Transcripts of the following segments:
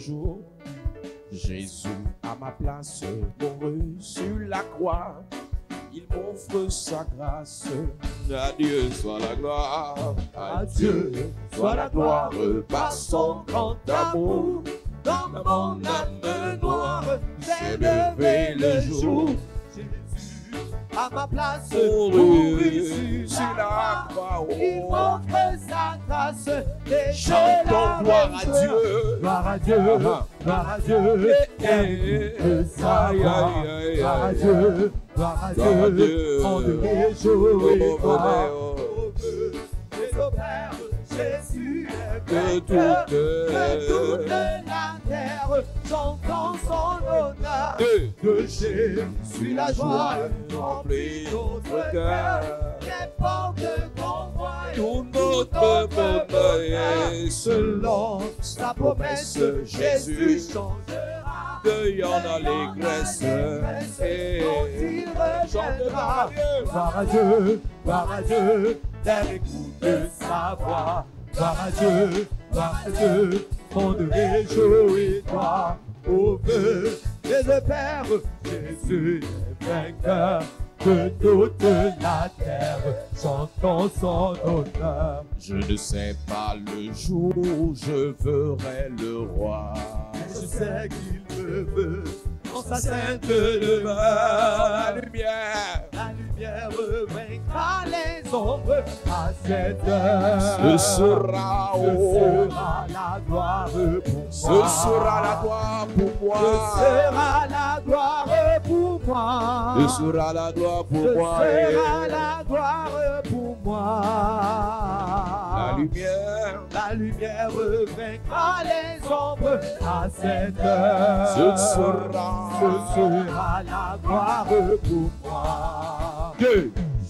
jour. Jésus à ma place mourut sur la croix. Il m'offre sa grâce. À Dieu soit la gloire. À Dieu soit la gloire par son grand amour. Dans mon âme noire, j'ai levé le jour. Jésus, à ma place, Mourut sur la croix. il m'offre sa grâce. Et Chantons gloire à Dieu. Gloire à Dieu, gloire à Dieu. Et sa gloire, gloire à Dieu, gloire à Dieu. On te réjouit, toi. Les opères, Jésus est vainqueur de toute la terre, chantons son honneur. De Jésus la joie remplit notre cœur. Les portes convoient Tout notre peuple selon sa promesse. Jésus changera cueillant l'allégresse et chantera. Gloire à Dieu, gloire à Dieu. Terre écoute sa voix. Gloire à Dieu, on te réjouit, toi, au feu des Pères. Jésus est vainqueur de toute la terre, chantons son honneur. Je ne sais pas le jour où je verrai le roi. Je sais qu'il me veut dans sa sainte demeure. La lumière Vaincra les ombres à cette heure. ce sera la gloire pour moi. Ce sera la gloire pour moi. Ce sera la gloire pour moi. Ce sera la gloire pour Ce moi. sera la gloire pour moi. La lumière vaincra les ombres à cette heure. Ce sera la gloire pour moi.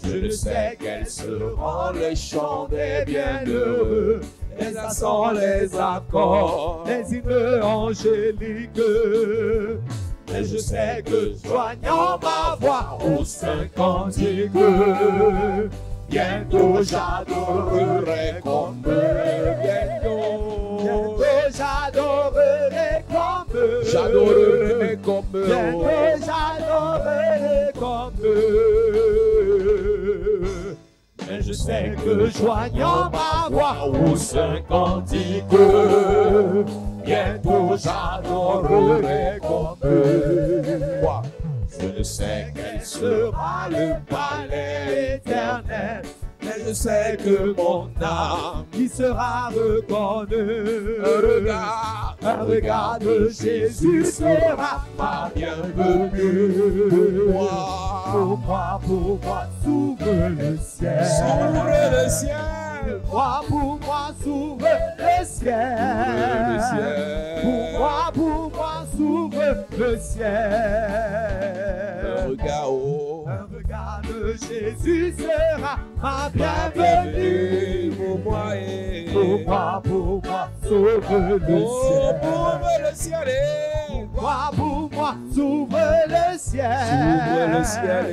Je ne sais quels seront les chants des bienheureux, les accents, les accords, les hymnes angéliques. Mais je sais que joignant ma voix au saint cantique, bientôt j'adorerai comme eux. Bientôt j'adorerai comme eux. J'adorerai comme eux. Bientôt j'adorerai comme eux. Mais je sais que joignant ma voix au saint cantique, bientôt j'adorerai comme eux. Je ne sais quel sera le palais éternel, mais je sais que mon âme y sera reconnue. Un regard de Jésus sera ma bienvenue. Pour moi, s'ouvre le ciel. S'ouvre le ciel. Pour moi, s'ouvre le ciel. Pour moi, s'ouvre le ciel. Un regard de Jésus sera ma bienvenue. pour moi. Pour moi, s'ouvre le ciel. Pour le ciel. Pour moi, s'ouvre le ciel. S'ouvre le ciel.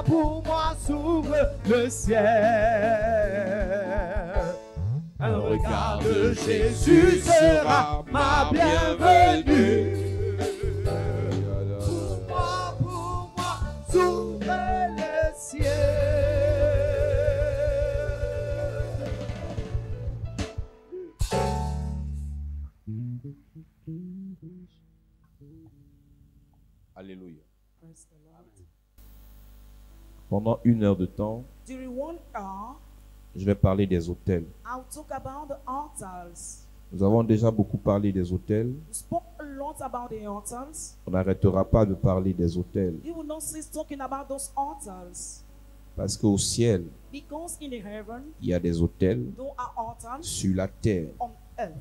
Pour moi, s'ouvre le ciel. Un regard de Jésus sera ma bienvenue. Pour moi, s'ouvre le ciel. Alléluia. Pendant 1 heure de temps, During 1 hour, je vais parler des hôtels. I'll talk about the altars. Nous avons déjà beaucoup parlé des hôtels. We spoke a lot about the altars. On n'arrêtera pas de parler des hôtels. You will not cease talking about those altars. Parce qu'au ciel, Because in the heaven, il y a des hôtels. there are altars. Sur la terre, On earth,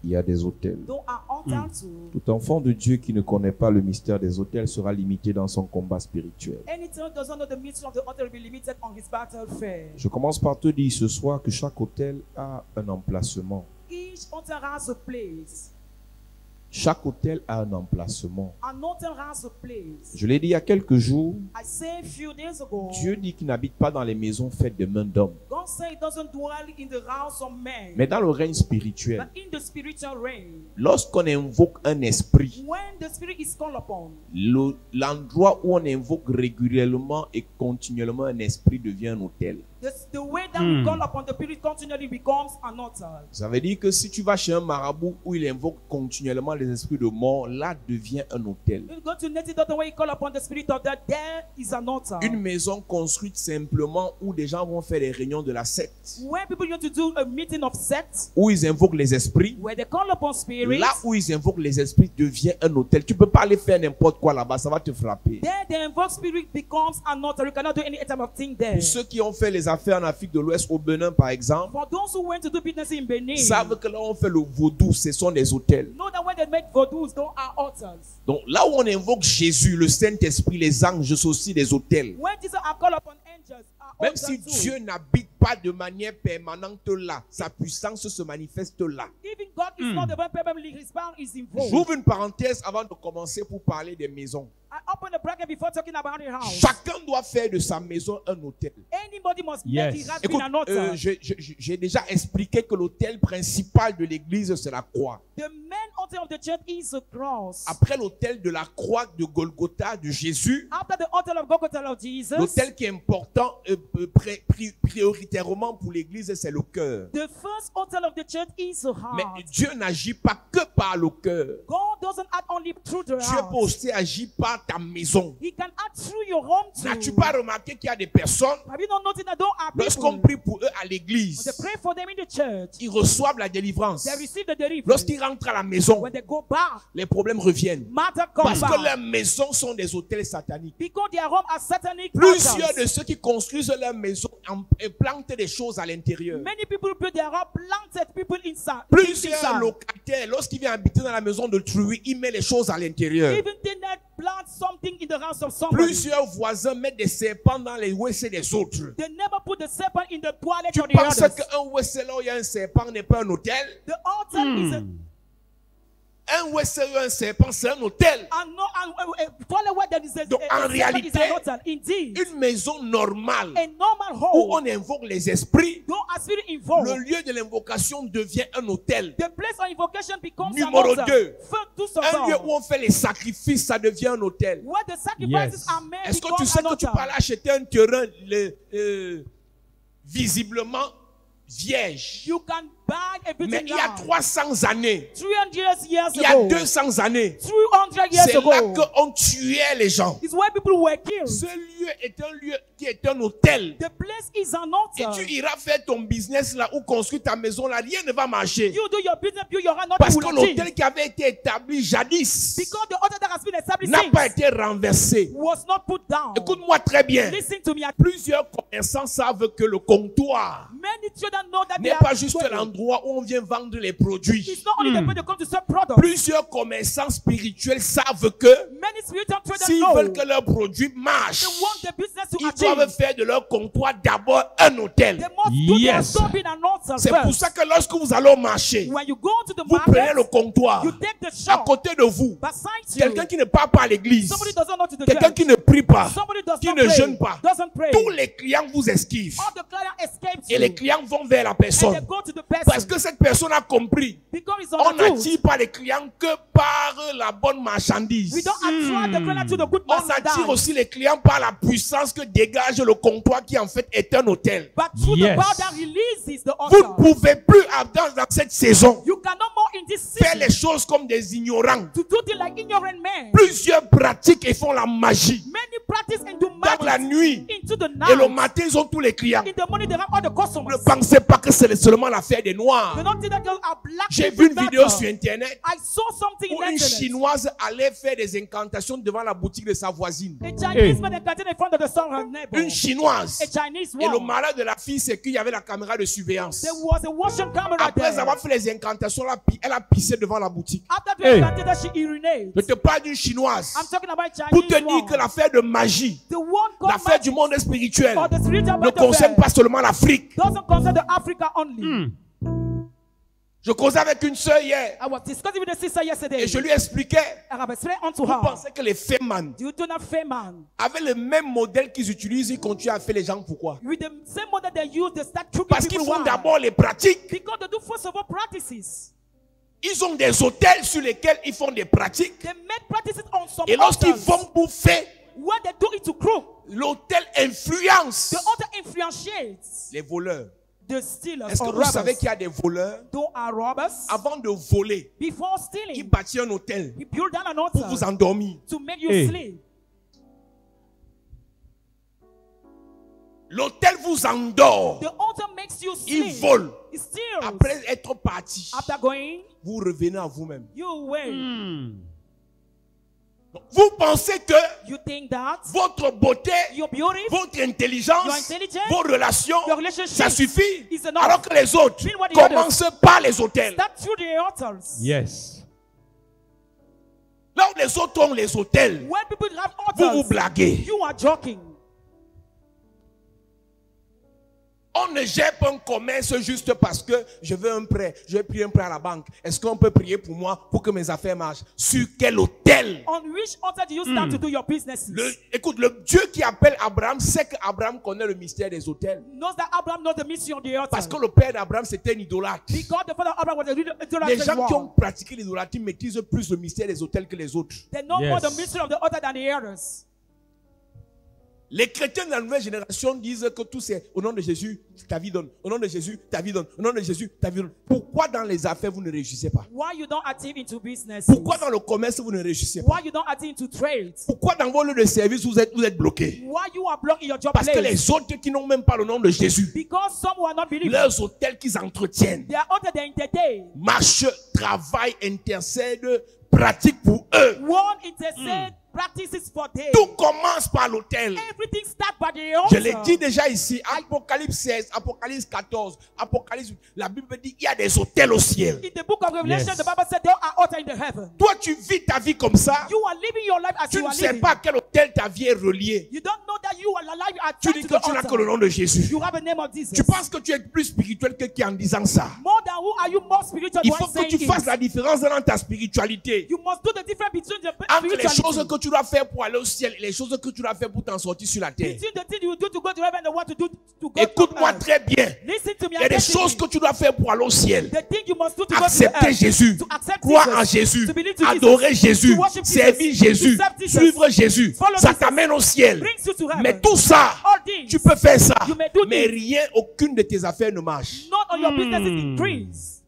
il y a des hôtels. there are altars too. Tout enfant de Dieu qui ne connaît pas le mystère des hôtels sera limité dans son combat spirituel. Anyone who does not know the mystery of the altar will be limited on his battlefield. Je commence par te dire ce soir que chaque hôtel a un emplacement. Each altar has a place. Chaque hôtel a un emplacement. An hotel has a place. Je l'ai dit il y a quelques jours, I said a few days ago, Dieu dit qu'il n'habite pas dans les maisons faites de mains d'hommes, God said he doesn't dwell in the house of men, mais dans le règne spirituel. but in the spiritual realm. Lorsqu'on invoque un esprit, When the spirit is called upon, l'endroit où on invoque régulièrement et continuellement un esprit devient un hôtel. the way that we call upon the spirit continually becomes an altar. Ça veut dire que si tu vas chez un marabout où il invoque continuellement les esprits de mort, là devient un hôtel. You go to native the way you call upon the spirit of that, there is an altar. Une maison construite simplement où des gens vont faire des réunions de la secte, Where people used to do a meeting of sects, où ils invoquent les esprits, where they call upon spirits, là où ils invoquent les esprits devient un hôtel. Tu peux pas aller faire n'importe quoi là-bas, ça va te frapper. there the invoked spirit becomes an altar. You cannot do any type of thing there. Pour ceux qui ont fait les affaires en Afrique de l'Ouest, au Bénin par exemple, For those who went to do business in Benin, savent que là où on fait le vaudou, ce sont des hôtels. know that when they make voodoos, those are altars. Donc là où on invoque Jésus, le Saint-Esprit, les anges, c'est aussi des hôtels. When Jesus are called upon angels, are Même altars si too. Dieu n'habite pas de manière permanente là, sa puissance se manifeste là. Even God is not the one permanently, his power is involved. J'ouvre une parenthèse avant de commencer pour parler des maisons. I open the bracket before talking about the house. Chacun doit faire de sa maison un hôtel. Anybody must Yes. make it has Écoute, been an altar. j'ai déjà expliqué que l'hôtel principal de l'église, c'est la croix. The main altar of the church is a cross. Après l'hôtel de la croix de Golgotha de Jésus, After the altar of Golgotha of Jesus, l'hôtel qui est important prioritairement pour l'église, c'est le cœur. the first altar of the church is the Mais heart. Dieu n'agit pas que par le cœur. God doesn't act only through the Dieu heart. peut aussi agir par ta maison. He can act through your home too. N'as-tu pas remarqué qu'il y a des personnes, Have you not noticed that there are lorsqu'on people, prie pour eux à when l'église, they pray for them in the church, ils reçoivent la délivrance. they receive the deliverance. Lorsqu'ils rentrent à la maison, When they go back, les problèmes reviennent. matter comes Parce que back. leurs maisons sont des hôtels sataniques. Because their home are satanic Plusieurs altars. de ceux qui construisent leur maison plantent des choses à l'intérieur. Many people build their home, planted people inside. Plusieurs inside. locataires, lorsqu'il vient habiter dans la maison de Truy, il met les choses à l'intérieur. Even they not plant something in the house of somebody. Plusieurs voisins mettent des serpents dans les WC des autres. They never put the serpent in the toilet Tu of the penses others. qu'un WC là où il y a un serpent n'est pas un hôtel? The altar is a Un WC où il y a un serpent, c'est un hôtel. toilet where there is a Donc, en serpent is réalité, an altar. Indeed, Une maison normale a normal où home, on invoque les esprits, though a spirit involved, le lieu de l'invocation devient un hôtel. the place of invocation becomes Numéro an altar. 2. First, Un lieu où on fait les sacrifices, ça devient un hôtel. where the sacrifices Yes. are made Est-ce que tu becomes sais an que tu altar. peux aller acheter un terrain visiblement vierge, You can buy mais everything il y a now. 300 années, 300 years il y a ago, 200 années, 300 years c'est là ago, qu'on tuait les gens. is where people were killed. Ce lieu est un lieu qui est un hôtel. The place is an Et altar. tu iras faire ton business là ou construire ta maison là, rien ne va marcher. You do your business, build your hand, not Parce the que will achieve. l'hôtel qui avait été établi jadis Because the altar that has been established n'a since pas été renversé. was not put down. Écoute-moi très bien. Listen to me. Plusieurs commerçants savent que le comptoir Many children know that they n'est are pas juste dwelling. l'endroit où on vient vendre les produits. It's not only the place to come to sell products. Plusieurs commerçants spirituels savent que Many spiritual traders s'ils know veulent que leurs produits marchent, they want the business to ils achieve. doivent faire de leur comptoir d'abord un hôtel. They must do their Yes. stop in an altar C'est pour first. ça que lorsque vous allez au marché, When you go to the vous prenez market, le comptoir. you take the À shop côté de vous, beside you. quelqu'un qui ne part pas à l'église, Somebody doesn't know to the quelqu'un church. qui ne prie pas, Somebody does qui not ne pray. jeûne pas. Doesn't pray. Tous les clients vous esquivent. All the client escapes Et you. les clients vont vers la And they personne. go to the person. Parce que cette personne a compris. Because it's On understood. n'attire pas les clients que par la bonne marchandise. We don't attract the client to the good On attire merchandise. aussi les clients par la puissance que dégage le comptoir qui en fait est un hôtel. But through Yes. the power that releases the Vous ne altar. pouvez plus dans cette saison You cannot more in this faire season les choses comme des ignorants. to do things like ignorant men. Plusieurs pratiquent et font la magie. Many practice and do Dans la magic nuit into the et le night. matin, ils ont tous les clients. In the morning, they have all the Ne customers. pensez pas que c'est seulement l'affaire des Noirs. They don't think that they are black J'ai people vu une vidéo better. sur Internet I saw something où in une internet. Chinoise allait faire des incantations devant la boutique de sa voisine. A Chinese man incanted in front of the son of her neighbor. Une Chinoise. A Chinese Et le woman. malheur de la fille, c'est qu'il y avait la caméra de surveillance. There was a washing camera Après there. avoir fait les incantations, elle a pissé devant la boutique. After the Hey. incantation, she urinated. Je te parle d'une Chinoise. I'm talking about Chinese Pour te dire woman. que l'affaire de magie, The one called l'affaire magic du monde spirituel, or the spiritual ne battle concerne pas seulement l'Afrique. doesn't concern the Africa only. Je causais avec une sœur hier I was discussing with the sister yesterday. et je lui expliquais. And I explained unto Vous her. pensez que les Feman You do not man. avaient le même modèle qu'ils utilisent, ils continuent à faire les gens. Pourquoi? With the same model they use, they start tricking Parce qu'ils people. font Why? d'abord les pratiques. Because they do first of all practices. Ils ont des hôtels sur lesquels ils font des pratiques. They make practices on some Et lorsqu'ils altars. vont bouffer, What they do it to crook. l'hôtel influence The altar influences les voleurs. the stealers Est-ce que or vous savez robbers. qu'il y a des voleurs, Those are robbers. avant de voler, Before ils stealing, bâtissent un hôtel he built down an pour altar vous endormir. to make you Hey. sleep. L'hôtel vous endort. The altar makes you Ils sleep. volent. It steals. Après être parti, After going, vous revenez à vous-même. you wait. Donc, vous pensez que You think that votre beauté, your beauty, votre intelligence, Your intelligence, vos relations, your relationship ça suffit. is enough. Alors que les autres Meanwhile, the commencent par les hôtels. start through the altars. Yes. Là où les autres ont les hôtels, When people have vous altars, vous blaguez. you are joking. On ne gère pas un commerce juste parce que je veux un prêt. Je vais prier un prêt à la banque. Est-ce qu'on peut prier pour moi pour que mes affaires marchent? Sur quel hôtel? On which altar do you start to do your businesses? Écoute, le Dieu qui appelle Abraham sait qu'Abraham connaît le mystère des hôtels. Knows that Abraham knows the mystery of the altar. Parce que le père d'Abraham c'était un idolâtre. Because the father of Abraham was a idolatrous Les gens qui ont one. pratiqué l'idolâtrie maîtrisent plus le mystère des hôtels que les autres. They know Yes. more the mystery of the altar than the others. Les chrétiens de la nouvelle génération disent que tout c'est au nom de Jésus, ta vie donne. Au nom de Jésus, ta vie donne. Au nom de Jésus, ta vie donne. Pourquoi dans les affaires vous ne réussissez pas? Why you don't active into business? Pourquoi dans le commerce vous ne réussissez pas? Why you don't active into trade? Pourquoi dans vos lieux de service vous êtes bloqués? Why you are blocking your job Parce que place? les autres qui n'ont même pas le nom de Jésus, Because some who are not believing, leurs hôtels qu'ils entretiennent, they are altar they entertain. marchent, travaillent, intercèdent, pratiquent pour eux. One intercede, practices for them. Tout commence par l'hôtel. Everything starts by the Je altar. l'ai dit déjà ici, Apocalypse 16, Apocalypse 14, Apocalypse 8. La Bible dit il y a des hôtels au ciel. In the book of Revelation, Yes. the Bible said there are altars in the heaven. Toi, tu vis ta vie comme ça. You are living your life as Tu you ne are sais living. pas à quel hôtel ta vie est reliée. You don't know that you are alive at Tu dis que tu n'as que le nom de Jésus. You have a name of Jesus. Tu penses que tu es plus spirituel que qui en disant ça. More than who are you more spiritual Il than faut que saying tu it. fasses la différence dans ta spiritualité. You must do the difference between the Entre les spirituality. choses que tu dois faire pour aller au ciel et les choses que tu dois faire pour t'en sortir sur la terre. Between the things you do to go to heaven and what to do to go Écoute-moi to très bien. Listen to me. Il y a des choses que tu dois faire pour aller au ciel. The thing you must do to go to Accepter earth. Jésus, To accept croire Jesus. en Jésus, To believe to adorer Jesus. Jésus, To worship Jesus. servir Jésus, To serve Jesus. suivre Jésus. Follow Ça Jesus. t'amène au ciel. Brings you to heaven. Mais tout ça, All things. tu peux faire ça. You may do Mais this. rien, aucune de tes affaires ne marche. Not on your business is increase.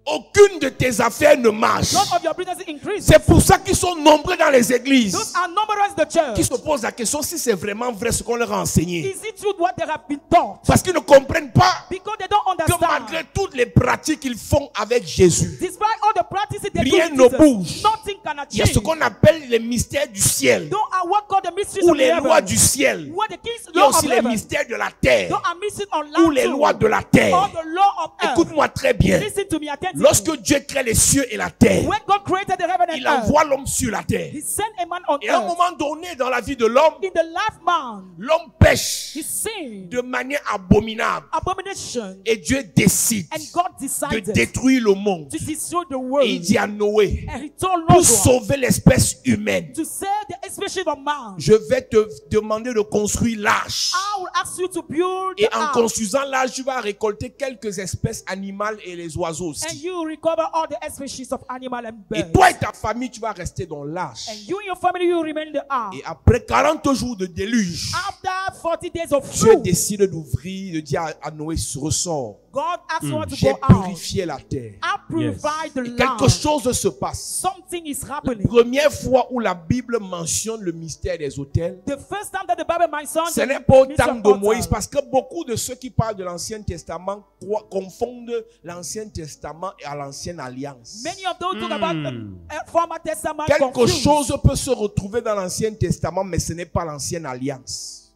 Aucune de tes affaires ne marche. None of your business increase. C'est pour ça qu'ils sont nombreux dans les églises. Those are numerous in the church. Qui se posent la question si c'est vraiment vrai ce qu'on leur a enseigné. Is it true what they have been taught? Parce qu'ils ne comprennent pas Because they don't que understand. malgré toutes les pratiques qu'ils font avec Jésus, Despite all the practices they rien do ne with Jesus, bouge. nothing can il y a ce achieve. qu'on appelle les mystères du ciel Those are what called the mysteries ou of les the lois heaven. du ciel. What the king's Il y a law aussi of les heaven. mystères de la terre Those are mysteries on ou land les too. lois de la Or terre. the law of earth. Écoute-moi très bien. Listen to me attentively. Lorsque Dieu crée les cieux et la terre, When God created the heaven and il earth, envoie l'homme sur la terre. He sent a man on Et à un earth. moment donné dans la vie de l'homme, In the last man, l'homme pêche he sinned de manière abominable. abomination, Et Dieu décide and God de decided détruire le monde. to destroy the Et world. il dit à Noé, And He told pour Noah sauver l'espèce humaine, to save the species of man. je vais te demander de construire l'arche. I will ask you to build Et the en ark, construisant l'arche, tu vas récolter quelques espèces animales et les oiseaux and aussi. you recover all the species of animal and Et birds. toi et ta famille, tu vas rester dans l'arche. And you and your family, you remain in the ark. Et après 40 jours de déluge, After 40 days of Dieu fruit, décide d'ouvrir, de dire à Noé, ressort. God asked Noah to J'ai go out. purifié la terre. I purified the Et land. quelque chose se passe. Something is happening. Première fois où la Bible mentionne le mystère des autels, The first time that the Bible mentions ce the n'est pas au mystery temps of de altar. Moïse, parce que beaucoup de ceux qui parlent de l'Ancien Testament confondent l'Ancien Testament et à l'Ancienne Alliance. Many of those talk about the former testament Quelque confused. chose peut se retrouver dans l'Ancien Testament, mais ce n'est pas l'Ancienne Alliance.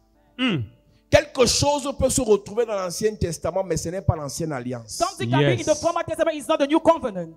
Quelque chose peut se retrouver dans l'Ancien Testament, mais ce n'est pas l'Ancienne Alliance. Something can be in the former testament is not the new covenant.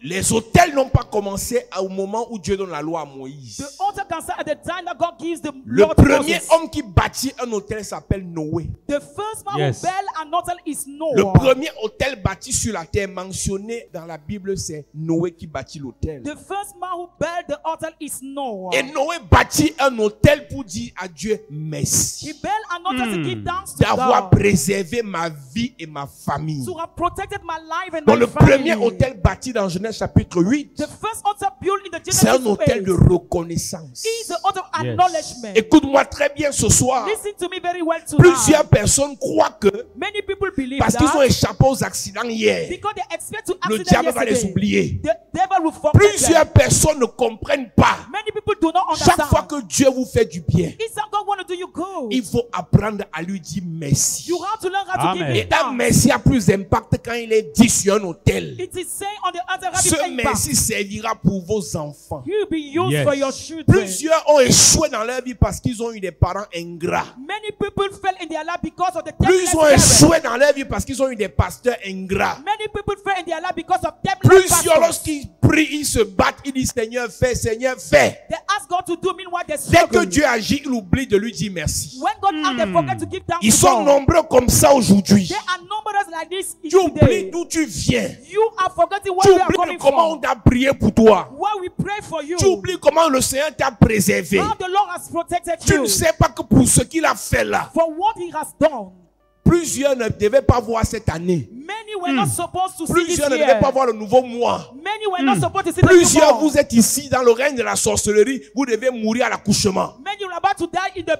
Les autels n'ont pas commencé au moment où Dieu donne la loi à Moïse. The altar can start at the time that God gives the Le law to premier Moses. homme qui bâtit un hôtel s'appelle Noé. The first man Yes. who built an altar is Le Noah. premier hôtel bâti sur la terre mentionné dans la Bible, c'est Noé qui bâtit l'hôtel. The first man who built the altar is Noah. Et Noé bâtit un hôtel pour dire à Dieu He merci built an altar to give thanks to d'avoir God, préservé ma vie et ma famille. to have protected my life and Donc my le premier family. hôtel bâti dans Genèse chapitre 8, The first altar built in the c'est un Genesis hôtel de 8 reconnaissance. is the altar of Yes. acknowledgement. Écoute-moi très bien ce soir. Listen to me very well Plusieurs tonight. personnes croient que Many people believe parce qu'ils ont that échappé aux accidents hier, because they expect to le accident diable va les yesterday, oublier. the devil will forget Plusieurs them. personnes ne comprennent pas. Many people do not Chaque fois understand. que Dieu vous fait du bien, It's not God want to do you good. il faut apprendre à lui dire merci. You have to learn how to Amen. give Et him un thanks. merci a plus d'impact quand il est dit sur un hôtel. It is saying on the altar have Ce impact. merci servira pour vos enfants. You will be used Yes. for your children. Plusieurs ont échoué dans leur vie parce qu'ils ont eu des parents ingrats. Many people fell in their life because of the Plusieurs ont template parents. échoué dans leur vie parce qu'ils ont eu des pasteurs ingrats. Many people fell in their life because of template Plusieurs, pastors. lorsqu'ils prient, ils se battent, ils disent Seigneur, fais, Seigneur, fais. They ask God to do meanwhile they Dès que struggle. Dieu agit, il oublie de lui dire merci. When God asks, they forget to give thanks Ils to sont God. nombreux comme ça aujourd'hui. They are numerous like this Tu oublies today. d'où tu viens. You are forgetting Tu where we are oublies coming comment on from. t'a prié pour toi. Why we pray for you. Tu oublies comment le Seigneur t'a préservé. How the Lord has protected Tu you. ne sais pas que pour ce qu'il a fait là, For what he has done. plusieurs ne devaient pas voir cette année. Many were not supposed to see this Plusieurs ne devaient pas year. voir le nouveau mois. Many were not supposed to see the Plusieurs, new vous êtes ici dans le règne de la sorcellerie, vous devez mourir à l'accouchement. Many were about to die in the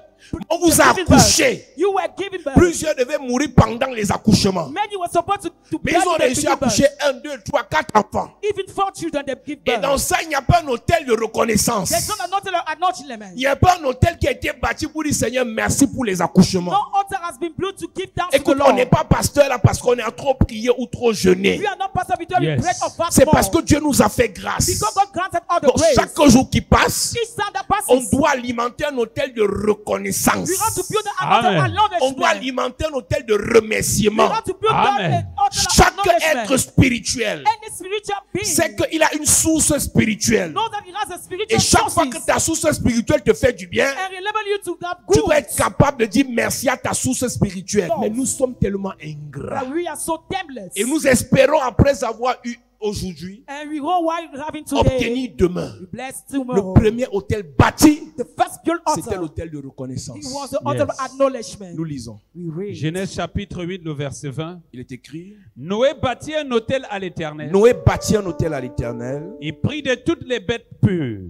On vous a giving birth. accouché. You were giving birth. Plusieurs devaient mourir pendant les accouchements. Many were supposed to Mais die ils ont in the réussi à giving accoucher birth. 1, 2, 3, 4 enfants. Even 4 children they give Et birth. dans ça, il n'y a pas un hôtel de reconnaissance. There's not an altar of acknowledgement. Il n'y a pas un hôtel qui a été bâti pour dire Seigneur, merci pour les accouchements. No altar has been built to give thanks to the Écoute, on Lord. n'est pas pasteur là parce qu'on est trop prié ou trop jeûné. We are not pastor because we Yes. pray or fast C'est parce more. que Dieu nous a fait grâce. Because God granted all the Donc grace. chaque jour qui passe, Each time that on passes, doit alimenter un hôtel de reconnaissance. we have to build an altar Amen. of On doit acknowledgement. alimenter un hôtel de We remerciement. have to build Amen. an altar of Chaque être acknowledgement. spirituel Any spiritual being sait qu'il a une source spirituelle. knows that he has a Et spiritual chaque fois que sources ta source spirituelle te fait du bien, and enable you to have tu good. dois être capable de dire merci à ta source spirituelle. Yes. Mais nous sommes tellement ingrats. But we are so template. Et nous espérons, après avoir eu aujourd'hui, And we go while having today. obtenir demain. We bless Le tomorrow. premier hôtel bâti, The first built c'était altar. l'hôtel de It reconnaissance. was the altar of Yes. acknowledgement. Nous lisons. We read. Genèse chapitre 8, le verset 20. Il est écrit, Noé bâtit un autel à l'Éternel. Noé bâtit un hôtel à l'Éternel. Il prit de toutes les bêtes pures,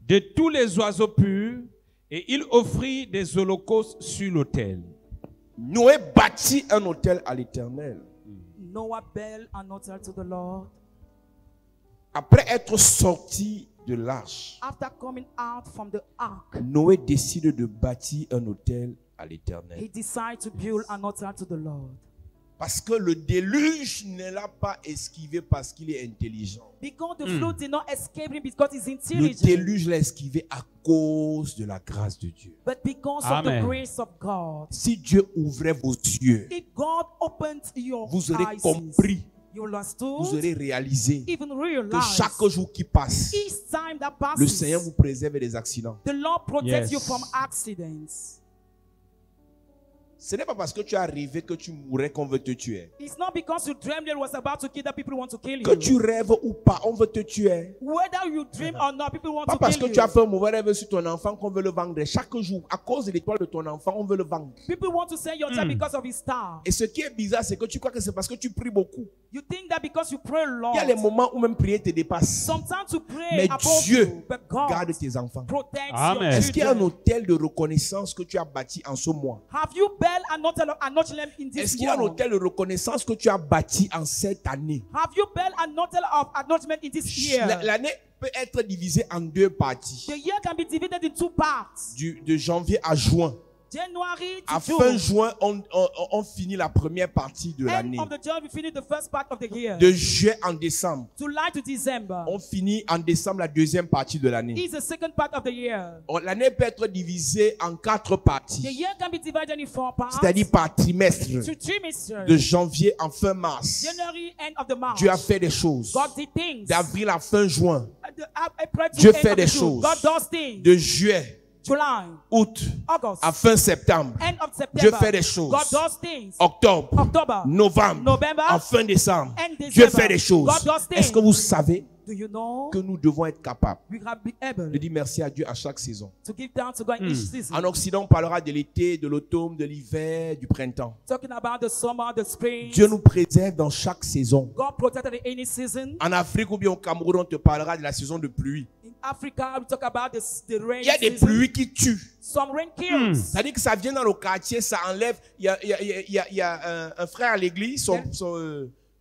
de tous les oiseaux purs, et il offrit des holocaustes sur l'autel. Noé bâtit un hôtel à l'Éternel. Noah built an altar to the Lord. Après être sorti de l'arche, After coming out from the ark, Noé décide de bâtir un hôtel à l'Éternel. he decided to build an altar to the Lord. Parce que le déluge ne l'a pas esquivé parce qu'il est intelligent. Because the flood did not escape him because he's Le intelligent, déluge l'a esquivé à cause de la grâce de Dieu. but because of Amen. the grace of God. Si Dieu ouvrait vos yeux, If God opened your vous aurez eyes, compris, you vous understood, aurez réalisé even que realized, chaque jour qui passe, each time that le passes, Seigneur vous préserve des accidents. the Lord protects Yes. you from accidents. Ce n'est pas parce que tu as rêvé que tu mourrais qu'on veut te tuer. It's not because you dreamed it was about to kill that people want to kill Que you. tu rêves ou pas, on veut te tuer. Whether you dream or not, people want Pas to parce kill que tu as you. fait un mauvais rêve sur ton enfant qu'on veut le vendre. Chaque jour, à cause de l'étoile de ton enfant, on veut le vendre. People want to sell your child because of his star. Et ce qui est bizarre, c'est que tu crois que c'est parce que tu pries beaucoup. You think that because you pray a Il y a les lot, moments où même prier te dépasse. sometimes to pray Mais above Dieu you, but God garde tes enfants. protects Amen. your Est-ce qu'il y a un children. hôtel de reconnaissance que tu as bâti en ce mois? Have you built an altar of acknowledgement in Est-ce this qu'il y a un world? hôtel de reconnaissance que tu as bâti en cette année? Have you built an altar of acknowledgement in this year? L'année peut être divisée en deux parties. The year can be divided in 2 parts. De janvier à juin. January À to fin June. juin, on finit la première partie de End l'année. of the year, we finish the first part of the year. De juin en décembre, July to December on finit en décembre la deuxième partie de l'année. is the second part of the year. L'année peut être divisée en 4 The parties, year can be divided in 4 parts. c'est-à-dire par trimestre. To trimester. De janvier en fin mars, January, end of the month. Dieu a fait des choses. God did things. D'avril à fin juin, Dieu fait des choses. De juillet, July, août, August, à fin septembre, end of September, Dieu fait des choses. God does things. Octobre, October, novembre, November, en fin décembre, end December, Dieu fait des choses. God does things. Est-ce que vous savez Do you know que nous devons être capables we have been able de dire merci à Dieu à chaque saison? to give down to God in each season? En Occident, on parlera de l'été, de l'automne, de l'hiver, du printemps. Talking about the summer, the spring. Dieu nous préserve dans chaque saison. God protected in any season. En Afrique ou bien au Cameroun, on te parlera de la saison de pluie. In Africa, we talk about the rain. Il y a des season. pluies qui tuent. Some rain kills. C'est-à-dire que ça vient dans le quartier, ça enlève. Il y a un frère à l'église,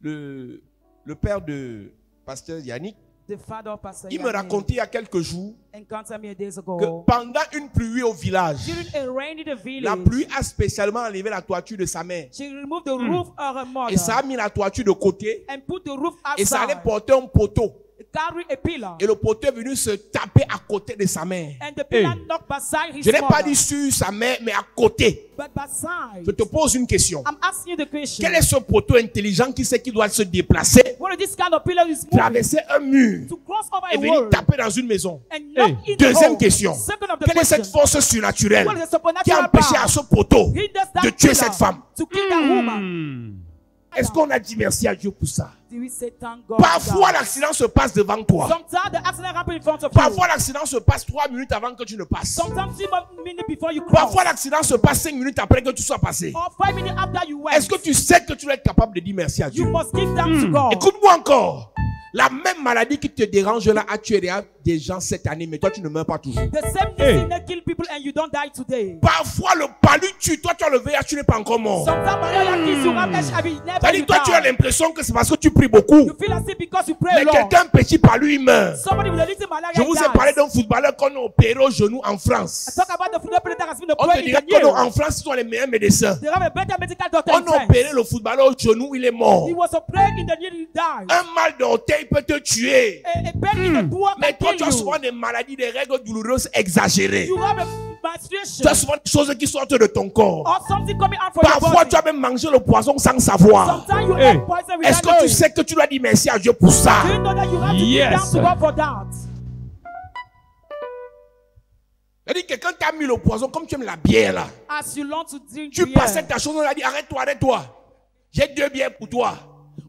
le père de pasteur Yannick. The father of Pastor Il me Yannick racontait il y a quelques jours encountered me days que ago. pendant une pluie au village, During a rain in the village, la pluie a spécialement enlevé la toiture de sa mère. she removed the roof of her mother Et ça a mis la toiture de côté. and put the roof Et ça allait outside. porter un poteau. Carry a pillar. Et le poteau est venu se taper à côté de sa mère. And the pillar knocked beside his Je n'ai pas mother. dit sur sa mère, mais à côté. But beside. Je te pose une question. I'm asking you the question. Quel est ce poteau intelligent qui sait qu'il doit se déplacer, What is this kind of pillar is moving traverser un mur to cross over et a venir wall taper dans une maison? and knock in the Deuxième hole? question. Second of the Quelle est cette question. force surnaturelle What is the qui a supernatural empêché power? à ce poteau He does that de tuer pillar cette femme? to kill that woman. Est-ce qu'on a dit merci à Dieu pour ça? Do we say thank God? Parfois l'accident se passe devant toi. Sometimes the accident happens in front of Parfois you. l'accident se passe 3 minutes avant que tu ne passes. Sometimes 3 minutes before you cross. Parfois l'accident se passe 5 minutes après que tu sois passé. Or 5 minutes after you went. Est-ce que tu sais que tu dois être capable de dire merci à Dieu? You must give thanks to God. Écoute-moi encore. La même maladie qui te dérange là a tué des gens cette année, mais toi tu ne meurs pas toujours. The same disease that kill people and you don't die today. Parfois le palu tue, toi tu as le VIH, tu n'es pas encore mort. Sometimes malaria kills you, have HIV, never C'est-à-dire you toi tu as die. l'impression que c'est parce que tu pries beaucoup. You feel as if because you pray Mais a lot. quelqu'un petit palu il meurt. Somebody with a little malaria Je vous ai dies. parlé d'un footballeur qu'on a opéré au genou en I France. talk about the football player that has been On te operated dirait in the qu'en year. France ils sont les meilleurs médecins. They have a better medical doctor On in a France. opéré le footballeur au genou, il est mort. He was operated in the year he died. Un mal d'orteil peut te tuer. A pain in the throat Mais can toi, tu kill as you. souvent des maladies, des règles douloureuses exagérées. You have a menstruation Tu as souvent des choses qui sortent de ton corps. or something coming out from your Parfois, body. tu as même mangé le poison sans savoir. Sometimes you have poison without Est-ce que tu knowing. sais que tu dois dire merci à Dieu pour ça? Do you know that you have to give Yes. thanks to God for that? C'est-à-dire que quelqu'un t'a mis le poison, comme tu aimes la bière là. As you learn to drink Tu beer, passais ta chose, on a dit arrête-toi, arrête-toi. J'ai 2 bières pour toi.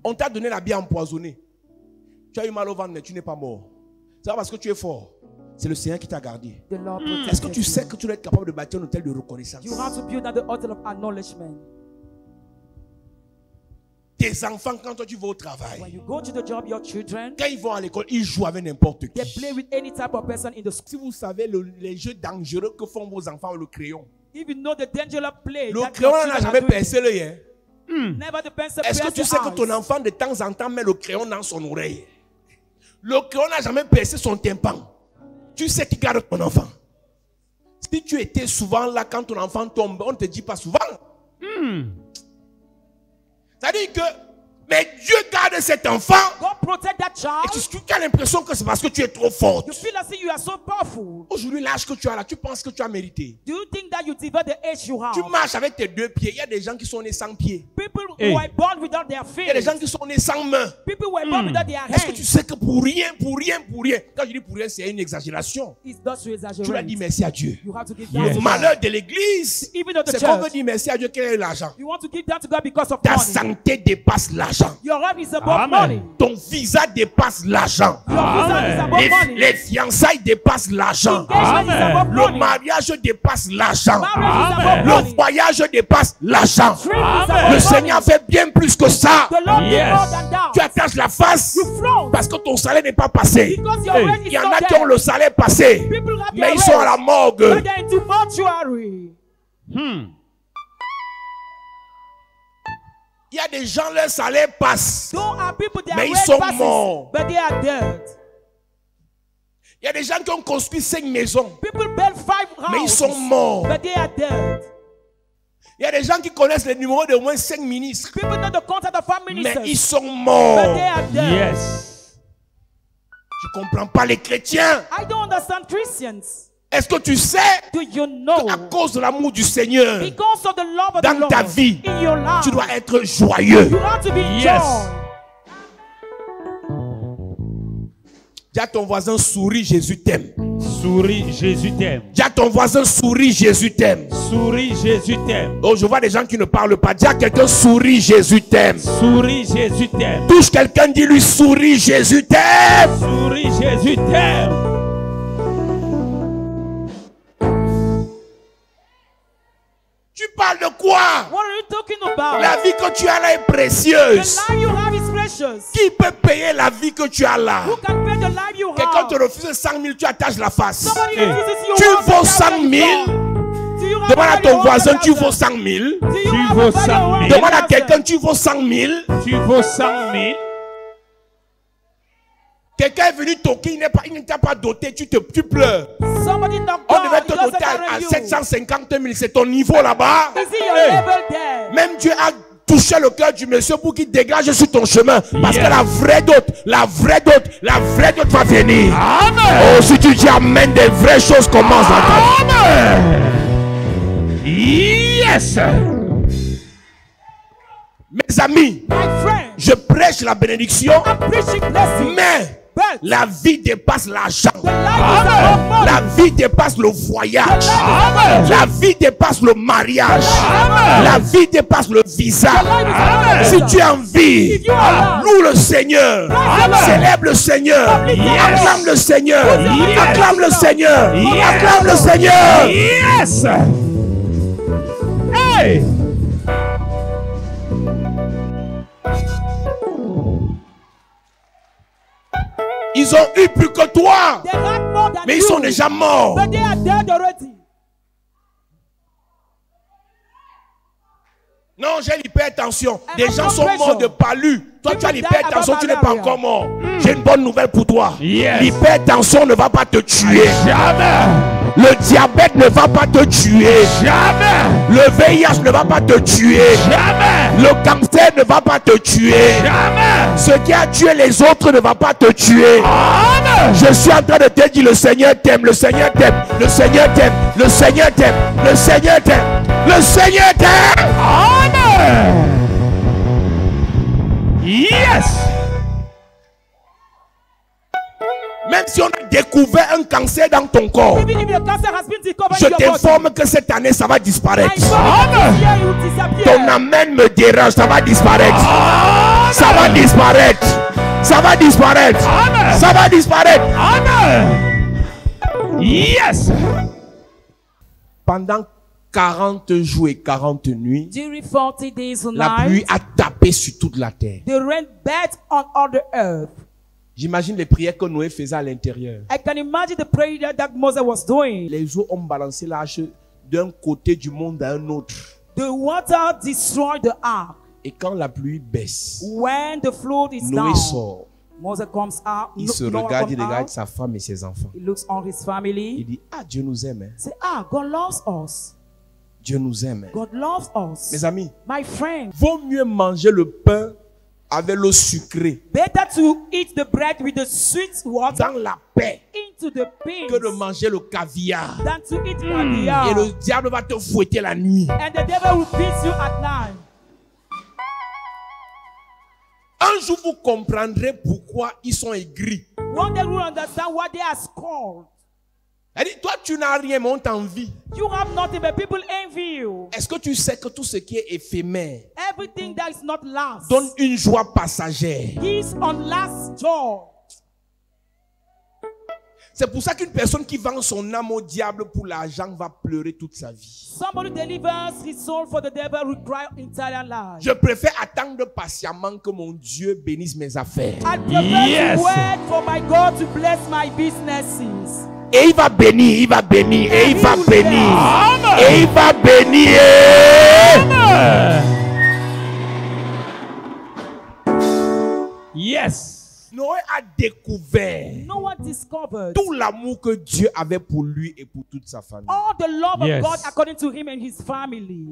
On t'a donné la bière empoisonnée. Tu as eu mal au ventre, mais tu n'es pas mort. C'est pas parce que tu es fort. C'est le Seigneur qui t'a gardé. the Lord Est-ce que protected tu you. sais que tu dois être capable de bâtir un hôtel de reconnaissance? You have to build at the altar of acknowledgement. Tes enfants, quand toi tu vas au travail, When you go to the job, your children, quand ils vont à l'école, ils jouent avec n'importe they qui. play with any type of person in the school. Si vous savez les jeux dangereux que font vos enfants avec le crayon, If you know the dangerous play, le that crayon your n'a children jamais are doing, percé l'œil. Hein? never the pencil Est-ce que pierce tu the sais que ton eyes. enfant de temps en temps met le crayon dans son oreille? Le crayon n'a jamais percé son tympan. Tu sais qui garde ton enfant. Si tu étais souvent là quand ton enfant tombe, on ne te dit pas souvent. C'est-à-dire que, mais Dieu garde cet enfant. God protect that Et child. tu as l'impression que c'est parce que tu es trop forte. You feel as if you are so powerful. Aujourd'hui, l'âge que tu as là, tu penses que tu as mérité. Do you think that you deserve the age you have? Tu marches avec tes 2 pieds. Il y a des gens qui sont nés sans pieds. People Hey. who were born without their Il y a des feet. gens qui sont nés sans mains. People who were born without their Est-ce que tu hands. sais que pour rien, quand je dis pour rien, c'est une exagération. It's not to Tu dois exaggerate. dire merci à Dieu. You have to give Le thanks to malheur God. de l'église, Even of the c'est qu'on veut church, dire merci à Dieu quel est l'argent. you want to give thanks to God because of Ta money. santé dépasse l'argent. Your life is above Amen. money. Ton visa dépasse l'argent. Your visa is above money. Les fiançailles dépassent l'argent. Engagement is Amen. above Le money. mariage dépasse l'argent. Marriage is Amen. above Le money. voyage dépasse l'argent. Dream is Amen. above Le money. Seigneur fait bien plus que ça. The Lord Yes. did more than that. Tu attaches la face You float parce que ton salaire n'est pas passé. because your Hey. rent Il is y en not a qui ont there. le salaire passé, People have mais their ils sont à la rent, morgue. but they're into mortuary. Il y a des gens, leur salaire passe. Those are people their Mais ils rent sont passes, morts. but they are dead. Il y a des gens qui ont construit 5 maisons, People build 5 mais ils houses, sont morts. but they are dead. Il y a des gens qui connaissent les numéros de moins 5 ministres, People know the contact of 5 mais ministers, ils sont but morts. they are dead. Yes. Tu ne comprends pas les chrétiens. I don't understand Christians. Est-ce que tu sais, Do you know? à cause de l'amour du Seigneur, Because of the love of the dans Lord ta vie, in your life, tu dois être joyeux? you have to be Yes. joy. Dis à ton voisin, souris, Jésus t'aime. Souris, Jésus t'aime. Dis à ton voisin, souris, Jésus t'aime. Souris, Jésus t'aime. Oh, je vois des gens qui ne parlent pas. Dis à quelqu'un, souris, Jésus t'aime. Souris, Jésus t'aime. Touche quelqu'un, dis-lui, souris, Jésus t'aime. Souris, Jésus t'aime. Tu parles de quoi? What are you talking about? La vie que tu as là est The précieuse. life you have is precious. Qui peut payer la vie que tu as là? Who can pay the life you Quelqu'un have? te refuse 100 000, tu attaches la face. Somebody Hey. refuses you. Tu want vaux to 100 000. Do you have Demande à a ton value voisin, of tu 100,000? vaux 100 000. Do you Tu have vaux a value 100 000. of Demande à 100,000? quelqu'un, tu vaux 100 000. Tu vaux 100 000. Quelqu'un est venu toquer, il ne t'a pas doté, tu pleures. Somebody knocked On down. devait He te doesn't doter honor à you. 750 000, c'est ton niveau là-bas. Is it your Hey. level there? Même Dieu a touché le cœur du monsieur pour qu'il dégage sur ton chemin. Parce Yes. que la vraie dot va venir. Amen. Oh, si tu dis amen, des vraies choses commencent à ta vie. Amen. Yes. Mes amis, My friend, je prêche la bénédiction, I'm preaching blessing. mais But la vie dépasse l'argent. the life is about money. La vie dépasse le voyage. Amen. La vie dépasse le mariage. Amen. La vie dépasse le visa. Amen. Si tu as envie, If you are alive, loue le Seigneur. Amen. Célèbre le Seigneur. Yes. Acclame le Seigneur. Yes. Acclame le Seigneur. Yes. Acclame le Seigneur. Yes. Hey. Ils ont eu plus que toi, they had more than mais ils you, sont déjà morts. but they are dead already. Non, j'ai l'hypertension. And Des I'm gens not sont morts pressure. de palu. Toi, tu as People die l'hypertension, about tu n'es pas malaria. encore mort. J'ai une bonne nouvelle pour toi. Yes. L'hypertension ne va pas te tuer. Jamais. Le diabète ne va pas te tuer. Jamais. Le VIH ne va pas te tuer. Jamais. Le cancer ne va pas te tuer. Jamais. Ce qui a tué les autres ne va pas te tuer. Amen. Je suis en train de te dire, le Seigneur t'aime, le Seigneur t'aime, le Seigneur t'aime, le Seigneur t'aime, le Seigneur t'aime, le Seigneur t'aime. Amen. Yes. Même si on a découvert un cancer dans ton corps, Even if the cancer has been discovered je in your body, t'informe que cette année, ça va I disparaître. promise Amen. this year you will disappear. Ton amen me dérange, ça va disparaître. Amen. Ça va disparaître. Ça va disparaître. Amen. Ça va disparaître. Amen. Yes. Pendant 40 jours et 40 nuits, During 40 days and la pluie nights, a tapé sur toute la terre. the rain beat on all the earth. J'imagine les prières que Noé faisait à l'intérieur. I can imagine the prayer that Moses was doing. Les eaux ont balancé l'arche d'un côté du monde à un autre. The water destroyed the ark. Et quand la pluie baisse, When the flood is Noé down, sort. Moses comes out. Il No- se Noah regarde, il comes regarde out. sa femme et ses enfants. He looks on his Il family. dit, ah, Dieu nous aime. Hein. Say, God loves us. Dieu nous aime. Hein. God loves us. Mes amis, My friend, vaut mieux manger le pain avec l'eau sucrée better to eat the bread with the sweet water dans la paix into the beans que de manger le caviar. than to eat caviar. Et le diable va te fouetter la nuit. And the devil will beat you at night. Un jour, vous comprendrez pourquoi ils sont aigris. One day we will understand why they are scorned. Elle dit, toi, tu n'as rien, mais on t'envie. You have nothing, but people envy you. Est-ce que tu sais que tout ce qui est éphémère Everything that is not last donne une joie passagère? gives on last joy. C'est pour ça qu'une personne qui vend son âme au diable pour l'argent va pleurer toute sa vie. Somebody delivers his soul for the devil will cry entire life. Je préfère attendre patiemment que mon Dieu bénisse mes affaires. I prefer Yes. to wait for my God to bless my businesses. Et il va bénir, il va bénir, et il va bénir. Amen. Et il va bénir. Yes. Noé a découvert No one discovered tout l'amour que Dieu avait pour lui et pour toute sa famille. all the love Yes. of God according to him and his family.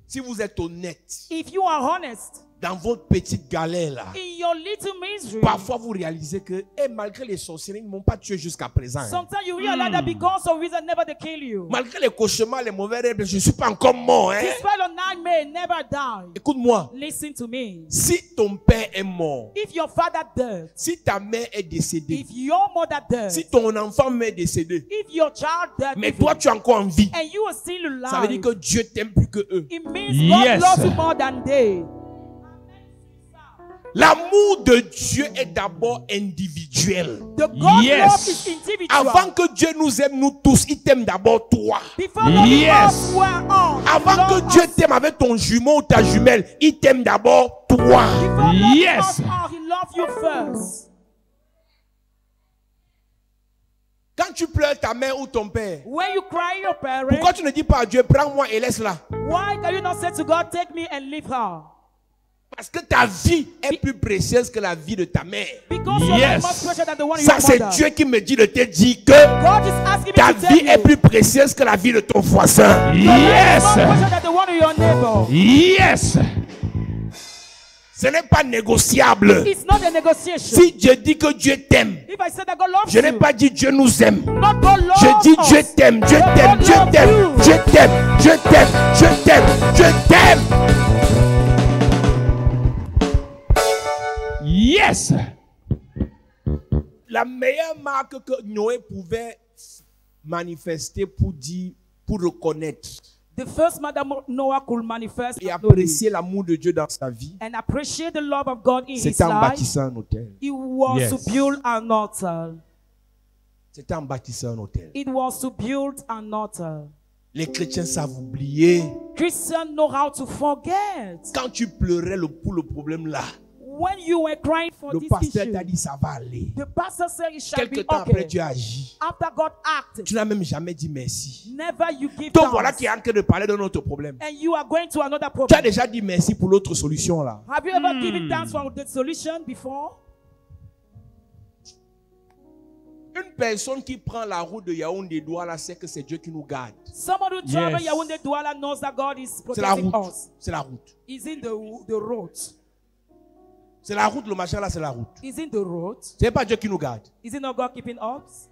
Si vous êtes honnête, If you are honest, dans votre petite galère là, In your little misery, parfois vous réalisez que malgré les sorciers, ils ne m'ont pas tué jusqu'à présent. Hein. sometimes you realize that because of reason never they kill you. Malgré les cauchemars, les mauvais rêves, je ne suis pas encore mort. Hein. Despite of nightmare, never die. Écoute-moi, Listen to me. si ton père est mort, If your father died, si ta mère est décédée, if your mother died, si ton enfant est décédé, if your child died, mais toi tu es encore en vie, and you are still alive, ça veut dire que Dieu t'aime plus que eux. it means God Yes. loves you more than they. L'amour de Dieu est d'abord individuel. The God Yes. love is individual. Avant que Dieu nous aime, nous tous, il t'aime d'abord toi. Before loving Yes. us, we're on. Avant que Dieu t'aime avec ton jumeau ou ta jumelle, il t'aime d'abord toi. Before loving Yes. us all, he loved you first. Quand tu pleures ta mère ou ton père, When you cry your parent, pourquoi tu ne dis pas à Dieu, prends-moi et laisse-la? why can you not say to God, take me and leave her? Parce que ta vie est plus précieuse que la vie de ta mère. Because your Yes. life is much precious than the one of Ça, your c'est mother. Dieu qui me dit de te dire que God is asking me ta to tell vie est you, plus précieuse que la vie de ton voisin. Yes. much precious than the one of your neighbor. Yes. Ce n'est pas négociable. It's not a negotiation. Si Dieu dit que Dieu t'aime, If I say that God loves je n'ai you, pas dit Dieu nous aime. not God loves Je dis us. Dieu t'aime, Dieu t'aime, Dieu t'aime, Dieu t'aime, Dieu t'aime, Dieu t'aime, Dieu t'aime. Yes. La meilleure marque que Noé pouvait manifester pour dire, pour reconnaître The first man that Noah could manifest et apprécier l'amour de Dieu dans sa vie, and appreciate the love of God in his c'était en life, bâtissant un hôtel. it was Yes. to build an altar. C'était en bâtissant un hôtel. It was to build an altar. Les chrétiens savent oublier. Christians know how to forget. Quand tu pleurais pour le problème là, When you were crying for le this pasteur issue, t'a dit ça va aller. the pastor said it shall Quelque be temps après, okay. tu as agi. After God acted, Tu n'as même jamais dit merci. never you give Donc voilà thanks. qui est en train de parler d'un autre problème. And you are going to another Tu as problem. déjà dit merci pour l'autre solution là. Have you ever given thanks for the solution before? Une personne qui prend la route de Yaoundé Douala sait que c'est Dieu qui nous garde. Someone who travel Yes. Yaoundé Douala knows that God is C'est la protecting route. us. C'est la route. Is in the road. C'est la route, le machin là, c'est la route. Is in the road. Ce n'est pas Dieu qui nous garde. Is it not God keeping us?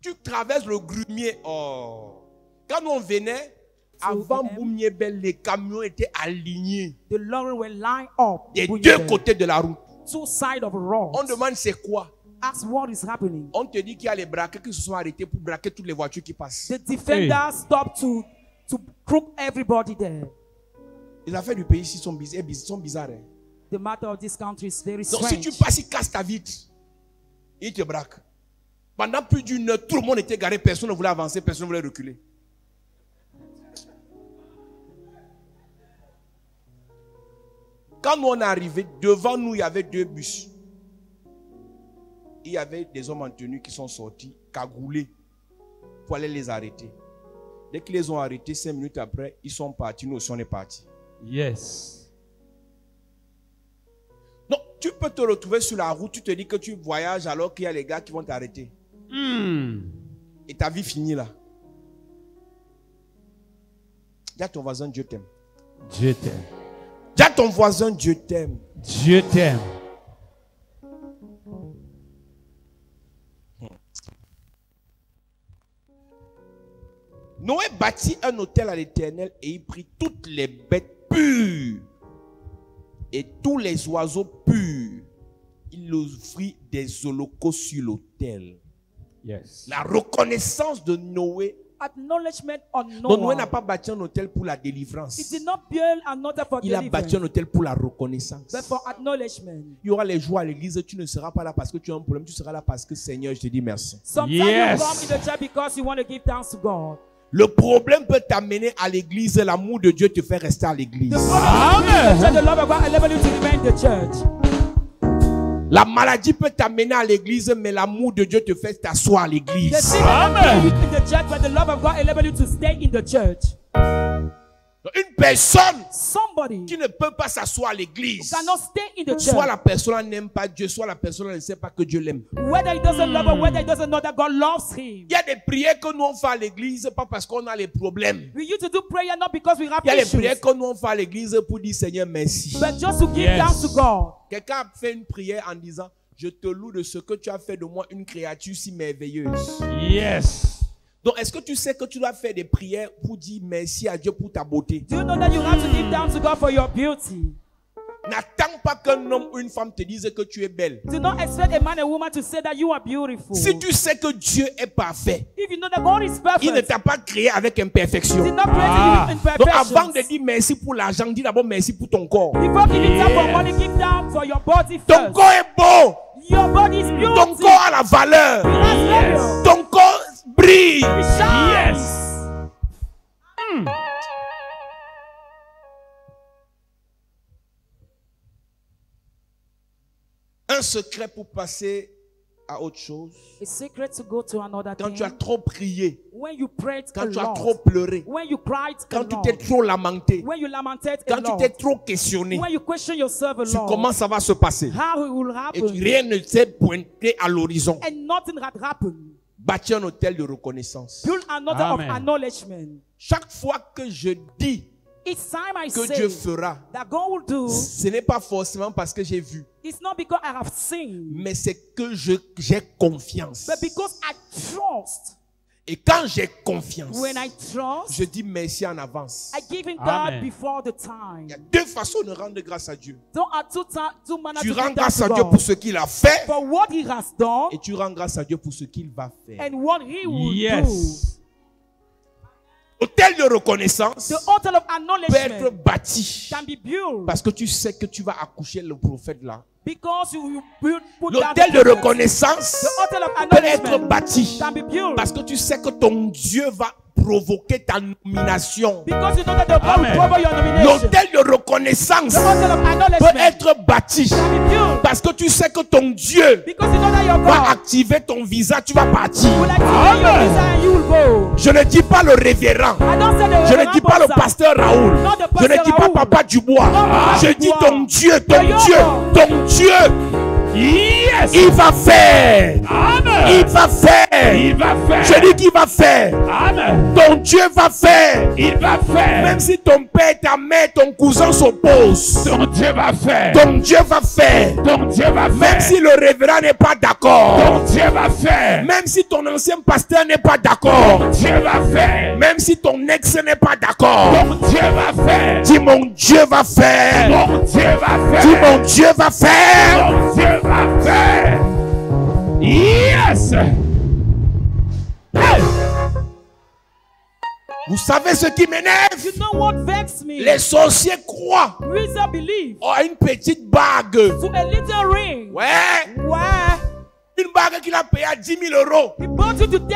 Tu traverses le Grumier. Oh. Quand on venait, avant Boumiébel, les camions étaient alignés The lorry will line up des with deux the côtés de la route. two sides of a road. On demande c'est quoi. Ask what is happening. On te dit qu'il y a les braqueurs qui se sont arrêtés pour braquer toutes les voitures qui passent. The defenders stopped to crook everybody there. Les affaires du pays ici sont bizarres. Hein. The matter of this country is very Donc strange. si tu passes, ils cassent ta vitre. Ils te braquent. Pendant plus d'une heure, tout le monde était garé. Personne ne voulait avancer, personne ne voulait reculer. Quand nous on est arrivé, devant nous, il y avait deux bus. Il y avait des hommes en tenue qui sont sortis, cagoulés, pour aller les arrêter. Dès qu'ils les ont arrêtés, 5 minutes après, ils sont partis, nous aussi on est partis. Yes. Donc, tu peux te retrouver sur la route, tu te dis que tu voyages alors qu'il y a les gars qui vont t'arrêter. Et ta vie finit là. Dis à ton voisin, Dieu t'aime. Dieu t'aime. Dis à ton voisin, Dieu t'aime. Dieu t'aime. Noé bâtit un autel à l'Éternel et il prit toutes les bêtes pures et tous les oiseaux purs. Il offrit des holocaustes sur l'autel. Yes. La reconnaissance de Noé. Acknowledgement on Donc Noé Noah. n'a pas bâti un autel pour la délivrance. He did not build another for Il a bâti un deliverance, autel pour la reconnaissance. but for acknowledgement. Il y aura les jours à l'église, tu ne seras pas là parce que tu as un problème, tu seras là parce que Seigneur, je te dis merci. Sometimes Yes. you come in the church because you want to give thanks to God. Le problème peut t'amener à l'église, l'amour de Dieu te fait rester à l'église. The problem is the church, the love of God enable you to remain in the church. La maladie peut t'amener à l'église, mais l'amour de Dieu te fait t'asseoir à The l'église. sickness can be in the church, but the love of God enable you to stay in the church. Une personne Somebody qui ne peut pas s'asseoir à l'église, cannot stay in the soit church. la personne n'aime pas Dieu, soit la personne ne sait pas que Dieu l'aime. Whether he doesn't love or whether he doesn't know that God loves him. Il y a des prières que nous on fait à l'église, pas parce qu'on a les problèmes. We used to do prayer not because we have Il y a des issues, prières que nous on fait à l'église pour dire Seigneur merci. but just to give thanks to God. Quelqu'un a fait une prière en disant je te loue de ce que tu as fait de moi une créature si merveilleuse. Yes. Donc est-ce que tu sais que tu dois faire des prières pour dire merci à Dieu pour ta beauté? Do you know that you have to give thanks to God for your beauty? N'attends pas qu'un homme ou une femme te dise que tu es belle. Do not expect a man or woman to say that you are beautiful. Si tu sais que Dieu est parfait, If you know that God is perfect, il ne t'a pas créé avec imperfection. He did not create you with Donc imperfections. avant de dire merci pour l'argent, dis d'abord merci pour ton corps. Before giving thanks for money, give thanks for your body Ton first. corps est beau. Your body is beautiful. Ton corps a la valeur. Yes. Ton corps brille. Yes. Un secret pour passer à autre chose. A secret to go to another Quand thing. tu as trop prié, When you prayed a quand tu as lot. trop pleuré, When you cried a quand tu lot. t'es trop lamenté, When you lamented a quand tu lot. t'es trop questionné, When you question yourself a tu lot. comment ça va se passer? How it will Et happen. rien ne s'est pointé à l'horizon. And nothing had happened. Bâtir un hôtel de reconnaissance. Build another Amen. of acknowledgement. Chaque fois que je dis Each time I que say Dieu fera, that God will do, ce n'est pas forcément parce que j'ai vu, it's not because I have seen, mais c'est que j'ai confiance. but because I trust. Et quand j'ai confiance, When I trust, je dis merci en avance. I give him Amen. God before the time. Il y a deux façons de rendre grâce à Dieu. Don't have two manners Tu to rends give grâce thanks à to Dieu God pour ce qu'il a fait for what he has done et tu rends grâce à Dieu pour ce qu'il va faire. and what he will Yes. L'hôtel de reconnaissance do. The altar of peut être acknowledgement bâti can be built parce que tu sais que tu vas accoucher le prophète là. because you build, put that L'hôtel de altar. reconnaissance The altar of peut être acknowledgement bâti can be built parce que tu sais que ton Dieu va provoquer ta nomination. because you know that the God will Amen. cover your nomination. L'hôtel de reconnaissance The altar of peut acknowledgement être bâti can be built parce que tu sais que ton Dieu because you know that your va God activer ton visa, tu vas partir. will activate your visa and you will go. Je ne dis pas le révérend. I don't say the Je ne dis pas le pasteur Raoul. Not the Je ne pastor dis pas Raoul. Papa Dubois. Papa Je dis Dubois. ton Dieu, ton Your Dieu, God. ton Dieu. Yes. Il va faire. Amen. Il va faire. Il va faire. Je dis qu'il va faire. Amen. Ton Dieu va faire. Il va faire. Même si ton père, ta mère, ton cousin s'opposent, Ton Dieu va faire. ton Dieu va faire. Ton Dieu va Même faire. si le révérend n'est pas d'accord. Ton Dieu va faire. Même si ton ancien pasteur n'est pas d'accord. Ton Dieu va faire. Même si ton ex n'est pas d'accord. Ton Dieu va faire. Dis mon Dieu va faire. Mon Dieu va Dis faire. mon Dieu va faire. Mon Dieu va faire. Yes. Hey. Vous savez ce qui m'énerve? You know what vexed me? Les sorciers croient Reason believe à une petite bague. to a little ring. Ouais, Where une bague qu'il a payée à 10 000 euros. he bought it to 10,000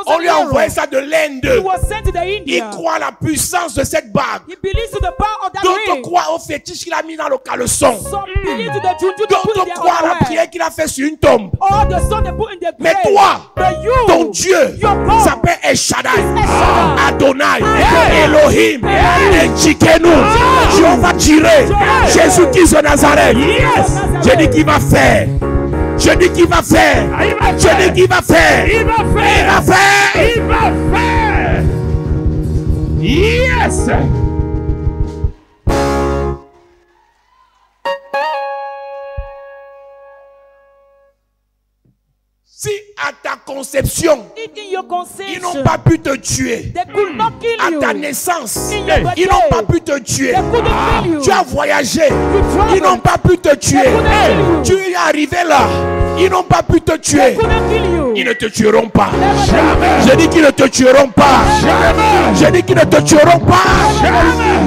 On lui a envoyé euros. ça de He l'Inde. was sent to the Il India. croit à la puissance de cette bague. He believes to the power of that D'autres ring. croient au fétiche qu'il a mis dans le caleçon. Some believe to the juju they put in D'autres their croient à la underwear. prière qu'il a fait sur une tombe. Or the son they put in the Mais grave. toi, But you, ton Dieu your God, s'appelle El Shaddai, El Shaddai, Adonai, Hey. Elohim, Ejikenu, Jéhovah Jireh, Jésus-Christ de Nazareth. Yes. Je dis qu'il va faire. Je dis qu'il va faire. Il va Je faire. dis qu'il va faire. Il va Il faire. va faire. Il va faire. Yes. Si à ta conception, If in your ils conception, n'ont pas pu te tuer, they could not kill à you. ta naissance, In your ils n'ont pas birthday, pu te tuer. they couldn't kill you. Tu as voyagé, traveled. ils n'ont pas pu te tuer. couldn't kill you. Tu es arrivé là, ils n'ont pas pu te They tuer. couldn't kill you. Ils ne te tueront pas. Jamais. Je dis qu'ils ne te tueront pas. Jamais. Je dis qu'ils ne te tueront pas. Jamais.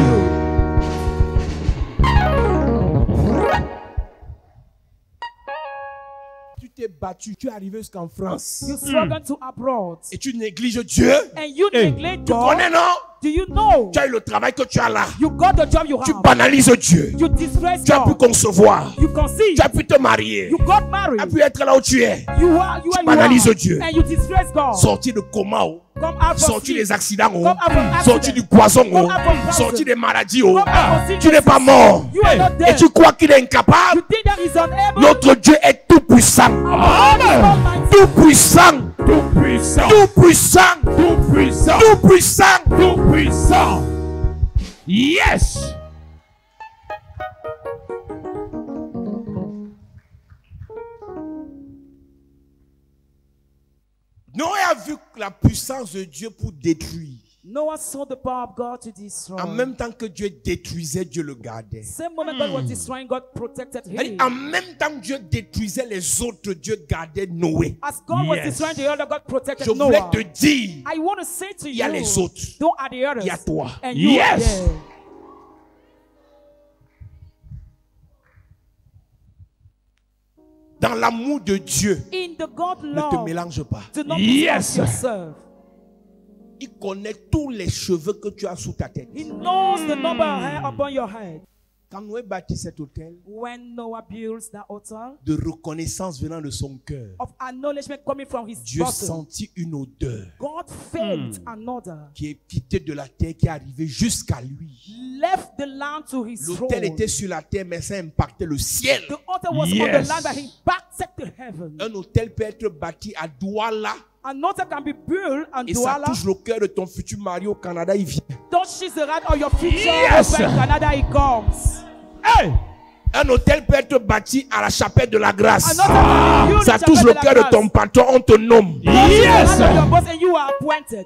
Tu t'es battu, tu es arrivé jusqu'en France. You struggle to abroad. Et tu négliges Dieu. And you neglect Tu God. connais, non? Do you know? Tu as eu le travail que tu as là. You got the job you Tu have. banalises Dieu. You disgrace Tu as pu God. concevoir. You conceive. Tu as pu te marier. You got Tu married. as pu être là où tu es. You are banalises Dieu. And you disgrace God. Sortir de coma. Come Come out from sorti sleep. des accidents, Come out from accident. sorti du poison, Come out from poison. sorti des maladies. Come out from Tu n'es pas mort. You are not Et dead. tu crois qu'il est incapable? You think that he's unable? Notre Dieu est tout puissant. Tout puissant. Tout puissant. Tout puissant. Tout puissant. Tout puissant. Tout puissant. Yes. Noé a vu la puissance de Dieu pour détruire. Noah saw the power of God to destroy. En même temps que Dieu détruisait, Dieu le gardait. Same moment God was destroying, God protected him. En même temps que Dieu détruisait les autres, Dieu gardait Noé. As God was Yes. destroying the other, God protected Je voulais Noah. te dire, I want to say to il y a you, les autres. those are the others. Il y a toi. And you are Yes. there. Dans l'amour de Dieu, In the God ne te love, mélange pas. do not Yes. yes. yourself. Il connaît tous les cheveux que tu as sous ta tête. He knows the number of hair upon your head. Quand Noé bâtit cet hôtel, When Noah builds that altar de reconnaissance venant de son cœur, of acknowledgement coming from his Dieu bottom, sentit une odeur God felt another, qui est quittée de la terre, qui est arrivée jusqu'à lui. left the land to his L'autel throne. était sur la terre, mais ça impactait le ciel. The altar was on Yes. the land, but he impacted the heaven. Un hôtel peut être bâti à Douala An altar can be built and et ça Douala touche le cœur de ton futur mari au Canada, il vient. touches the right of your future Yes. husband in Canada, he comes. Hey. Un hôtel peut être bâti à la chapelle de la grâce. An altar can be built Ça in touche le Chapel cœur de ton patron, on te nomme. Yes. your boss and you are appointed.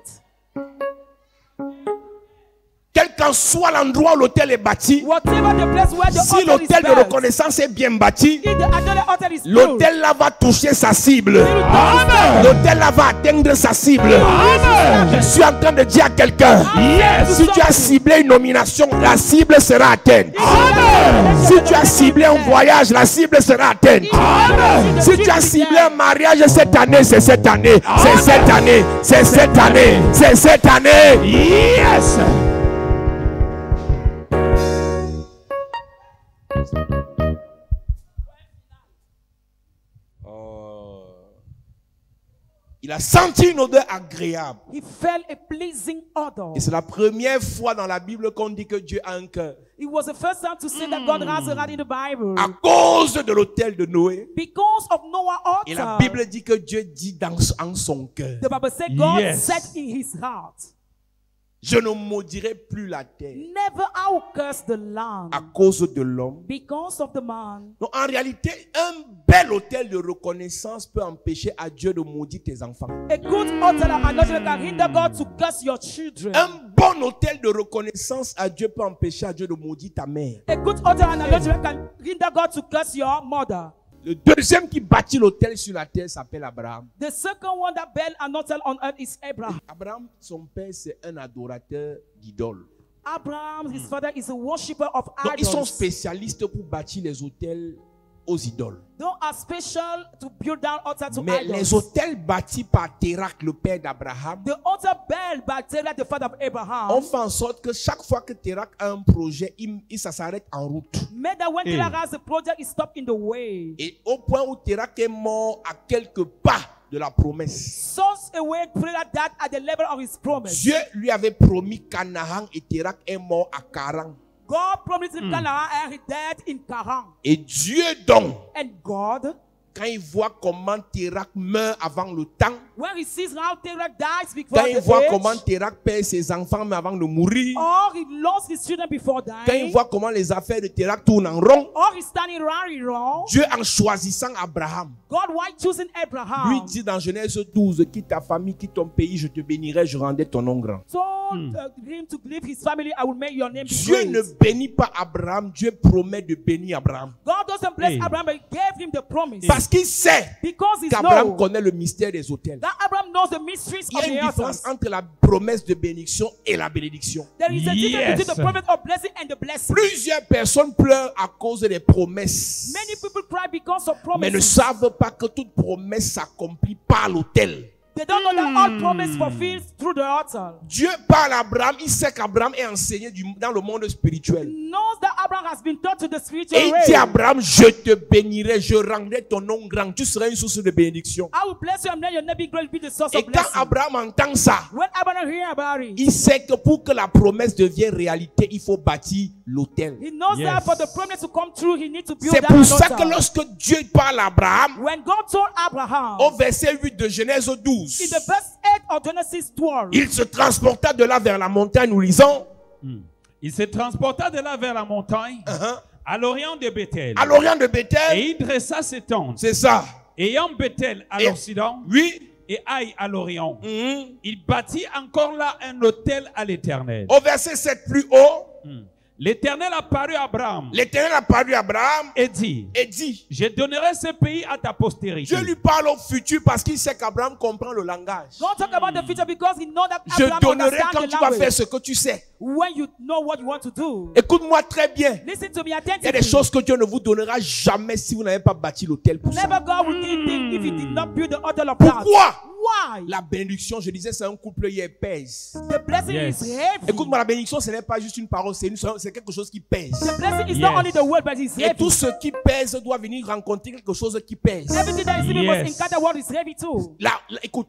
Quel qu'en soit l'endroit où l'hôtel est bâti, Whatever the place where the si altar is l'hôtel de built, reconnaissance est bien bâti, if the another altar is built, l'hôtel là va toucher sa cible. Amen. L'hôtel là va atteindre sa cible. Je suis en train de dire à quelqu'un, Yes. si tu as ciblé une nomination, la cible sera atteinte. Si tu as ciblé un voyage, la cible sera atteinte. Si tu as ciblé un mariage cette année, c'est cette année. C'est cette année. C'est cette année. C'est cette année. Yes. Il a senti une odeur agréable. he felt a pleasing odor. Et c'est la première fois dans la Bible qu'on dit que Dieu a un cœur. It was the first time to say that God has a heart in the Bible. À cause de l'autel de Noé. Because of Noah's Et la altar, Bible dit que Dieu dit en son cœur, the Bible said God Yes. said in his heart, je ne maudirai plus la terre never I will curse the land à cause de l'homme. because of the man. Donc en réalité, un bel autel de reconnaissance peut empêcher à Dieu de maudire tes enfants. A good altar of acknowledgement can hinder God to curse your children. Un bon autel de reconnaissance à Dieu peut empêcher à Dieu de maudire ta mère. A good altar of acknowledgement can hinder God to curse your mother. Le deuxième qui bâtit l'autel sur la terre s'appelle Abraham. The second one that built an altar on earth is Abraham. Abraham, son père, c'est un adorateur d'idoles. Abraham, his father, is a worshipper of Donc ils sont idols. spécialistes pour bâtir les autels aux idoles. They are special to build down altar to Mais idols. les autels bâtis par Térak, le père d'Abraham, The altar built by Terah, the father of Abraham, on fait en sorte que chaque fois que Térak a un projet, ça s'arrête en route. made that when Hey. Terah has a project, it stopped in the way. Et au point où Térak est mort à quelques pas de la promesse. Such a way Terah died at the level of his promise. Dieu lui avait promis Canaan et Térak est mort à Caran. God promised him Canaan and he died in Karan. Et Dieu donc, And God, quand il voit comment Térak meurt avant le temps, when he sees how Terah dies before quand il the voit age, comment Térak perd ses enfants mais avant de mourir, or he lost his children before quand il dying, voit comment les affaires de Térak tournent en rond, or he's standing round wrong, Dieu en choisissant Abraham, God, why choosing lui Abraham? dit dans Genèse 12, quitte ta famille, quitte ton pays, je te bénirai, je rendrai ton nom grand. Told him to leave his family, I will make your name be Dieu great. ne bénit pas Abraham, Dieu promet de bénir Abraham. God doesn't bless Hey. Abraham, but he gave him the promise. Parce qu'il sait Because he qu'Abraham knows connaît le mystère des autels. that Abraham knows the mysteries Il y of a une the différence altars. entre la promesse de bénédiction et la bénédiction. There is a difference Yes. between the promise of blessing and the blessing. Plusieurs personnes pleurent à cause des promesses, Many people cry because of mais ne promises. savent pas que toute promesse s'accomplit par l'autel. They don't know that all promise fulfilled through the altar. Dieu parle à Abraham, il sait qu'Abraham est enseigné dans le monde spirituel. Knows that Abraham has been taught to the spiritual Et il dit à realm. Abraham, je te bénirai, je rendrai ton nom grand, tu seras une source de bénédiction. I will bless you and let your name be great, be the source Et of quand blessing. Abraham entend ça, When Abraham hear about it, il sait que pour que la promesse devienne réalité, il faut bâtir l'autel. he knows that for the promise to come true, he needs to build C'est that pour ça que altar. lorsque Dieu parle à Abraham, When God told Abraham, au verset 8 de Genèse in 12, the verse 8 of Genesis 12, il se transporta de là vers la montagne, nous lisons, Il se transporta de là vers la montagne, à l'orient de Bethel. à l'orient de Et Bethel, il dressa ses tentes. c'est ça. Ayant Bethel à Et- l'occident Oui. et Aï à l'orient, Mhm. il bâtit encore là un autel à l'Éternel. Au verset 7 plus haut, L'Éternel apparut à Abraham l'Éternel a parlé à Abraham et dit, et dit, je donnerai ce pays à ta postérité. Dieu lui parle au futur parce qu'il sait qu'Abraham comprend le langage. don't talk about the future because he knows that Je Abraham donnerai understands quand the tu vas faire language. ce que tu sais. When you know what you want to do, Écoute-moi très bien. listen to me Il y a des attentively. choses que Dieu ne vous donnera jamais si vous n'avez pas bâti l'autel pour ça. Never God will give things if he did not build the altar of God. Pourquoi? Why? La bénédiction, je disais, c'est un couple hier pèse. The blessing Yes. is heavy. Écoute-moi, la bénédiction, ce n'est pas juste une parole, c'est quelque chose qui pèse. The blessing is Yes. not only the word, but it's Et heavy. tout ce qui pèse doit venir rencontrer quelque chose qui pèse. Everything that is in Yes. must encounter what is heavy too. Là, écoute,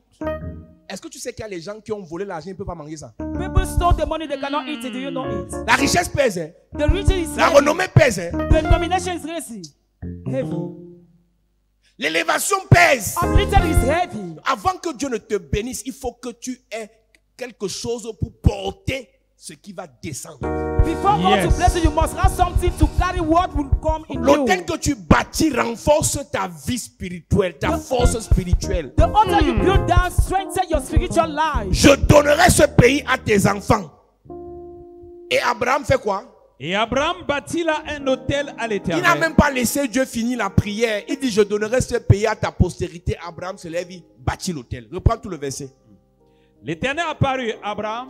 est-ce que tu sais qu'il y a les gens qui ont volé l'argent, ils ne peuvent pas manger ça? People stole the money, they cannot eat it. Do you know it? La richesse pèse, hein? The riches is La heavy. renommée pèse, hein? The nomination is heavy. L'élévation pèse. Uplifted is heavy. Avant que Dieu ne te bénisse, il faut que tu aies quelque chose pour porter ce qui va descendre. Before God Yes. to bless you, you must have something to carry what will come in L'autel you. que tu bâtis renforce ta vie spirituelle, ta force spirituelle. The altar you build down strengthen your spiritual life. Je donnerai ce pays à tes enfants. Et Abraham fait quoi? Et Abraham bâtit là un autel à Il n'a l'Éternel. même pas laissé Dieu finir la prière. Il dit, je donnerai ce pays à ta postérité. Abraham se lève, il bâtit l'autel. Reprends tout le verset. L'Éternel apparut à Abraham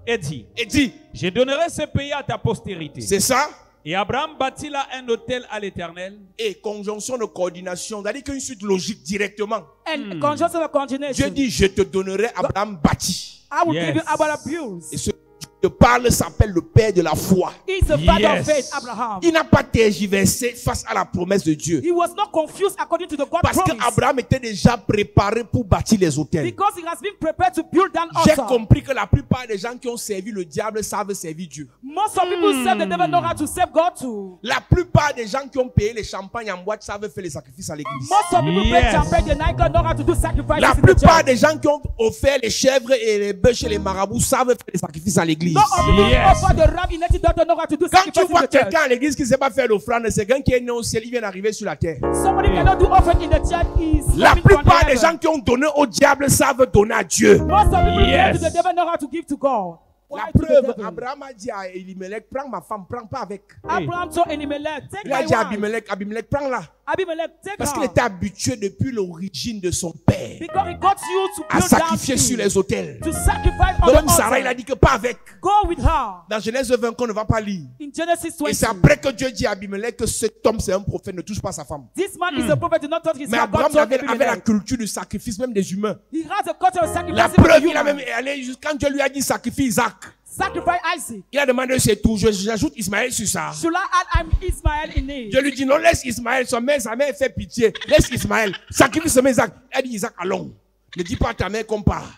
et dit, Et dit, je donnerai ce pays à ta postérité. c'est ça. Et Abraham bâtit là un autel à l'Éternel. Et conjonction de coordination, c'est-à-dire qu'une suite logique directement. And conjunction of continuation. Dieu dit, je te donnerai Abraham bâti. I will Yes. give you Abraham abuse. Et ce qui te parle s'appelle le père de la foi. He's the father Yes. of faith, Abraham. Il n'a pas tergiversé face à la promesse de Dieu. He was not confused according to the God Parce promise. qu'Abraham était déjà préparé pour bâtir les autels. Because he has been prepared to build that J'ai altar. compris que la plupart des gens qui ont servi le diable savent servir Dieu. Most of people serve the devil know how to serve God too. La plupart des gens qui ont payé les champagnes en boîte savent faire les sacrifices à l'église. Most of people Yes. pay champagne, the night God know how to do sacrifices La in the plupart church. des gens qui ont offert les chèvres et les bœufs chez les marabouts savent faire les sacrifices à l'église. Not of people Yes. who offer the rabbi native doctor know how to do Quand tu sacrifices vois in the church. quelqu'un à l'église qui ne sait pas faire l'offrande, c'est quelqu'un qui est né au ciel, il vient d'arriver sur la terre. Somebody cannot do offering in the church is La coming from plupart des heaven. gens qui ont donné au diable savent donner à Dieu. Most of people Yes. give to the devil know how to give to God. La Why to the preuve, devil? Abraham a dit à Elimelech, prends ma femme, prends pas avec. Abraham told Elimelech, take Il a my dit à wife. Abimelech, prends-la. Abimelech, take Parce qu'il her. était habitué depuis l'origine de son père Because he got you to à build down sacrifier sur les autels. to sacrifice on Donc the Sarah, il a altar. dit que pas avec. Go with her. Dans Genèse 20 qu'on ne va pas lire. In Genesis Et c'est 20. après que Dieu dit à Abimelech que cet homme c'est un prophète, ne touche pas sa femme. This man is a prophet, do not touch his Mais wife. God Abraham told avait la Abimelech. culture du sacrifice même des humains. He has a culture of sacrifice. La preuve, il a même allé quand Dieu lui a dit sacrifie Isaac. Sacrifice Isaac. Il a demandé c'est tout. J'ajoute Ismaël sur ça. Should I add Ismael in it? Dieu lui dit non, laisse Ismaël. Sa mère fait pitié. Laisse Ismaël. Sacrifie son Isaac. Elle a dit Isaac, allons. Ne dis pas à ta mère qu'on part.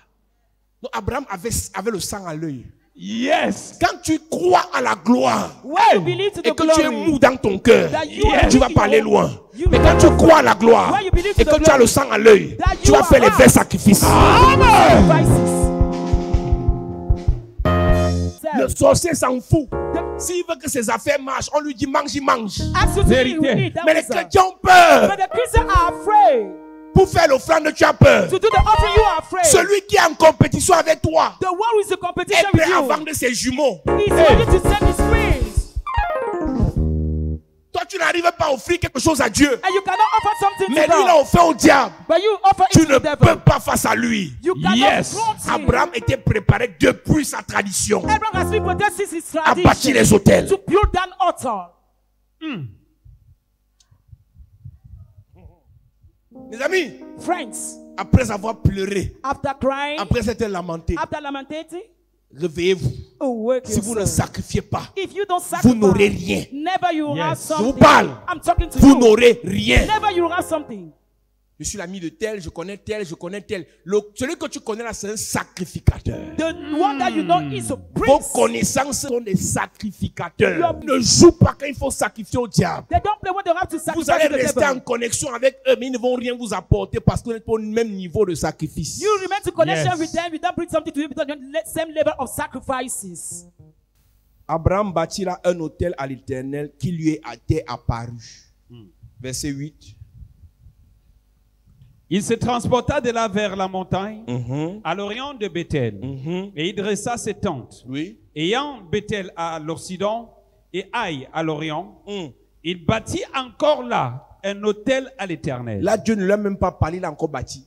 Donc Abraham avait le sang à l'œil. Yes. Quand tu crois à la gloire When you believe to et the que tu es glory, mou dans ton cœur, that you Yes. are tu vas in parler your- loin. you Mais will- quand tu crois à la gloire When you believe to et the que tu as glory, le sang à l'œil, that tu you vas are faire les right. vrais sacrifices. sacrifices. Le sorcier s'en fout. S'il veut que ses affaires marchent, on lui dit mange, il mange. Absolutely, Vérité. we need that Mais les was, chrétiens ont peur. But the Christians are afraid. Pour faire l'offrande, tu as peur. To do the offering, you are afraid. Celui qui est en compétition avec toi The one who is in est competition prêt with à you vendre ses jumeaux. is ready to send his friends. Toi, tu n'arrives pas à offrir quelque chose à Dieu. And you cannot offer something Mais to lui, il a God. offert au diable. But you offer Tu it ne to the devil. peux pas face à lui. You cannot Yes. front him. Abraham était préparé depuis sa tradition Abraham has been prepared since his à bâtir tradition les hôtels. to build an altar. Mes amis, Friends, Après avoir pleuré, after crying, après s'être lamenté, after lamentating, réveillez-vous. awake Si vous ne yourself. sacrifiez pas, If you don't vous n'aurez sacrifice, rien. never you will have Yes. Je vous something. parle. I'm talking to Vous you. n'aurez rien. Never you will have something. Je suis l'ami de tel, je connais tel, je connais tel. Celui que tu connais là, c'est un sacrificateur. The one that you know is a Vos prince. connaissances sont des sacrificateurs. Ne joue pas quand il faut sacrifier au diable. They don't play when they have to Vous sacrifice allez to the rester en devil. connexion avec eux, mais ils ne vont rien vous apporter parce que vous n'êtes pas au même niveau de sacrifice. You remain to connection Yes. with them. You don't bring something to you because you're the same level of sacrifices. Abraham bâtit là un autel à l'Éternel qui lui était apparu. Verset 8. Il se transporta de là vers la montagne, à l'orient de Bethel, et il dressa ses tentes. Oui. Ayant Bethel à l'occident et Aï à l'orient, il bâtit encore là un autel à l'Éternel. Là, Dieu ne lui a même pas parlé, il a encore bâti.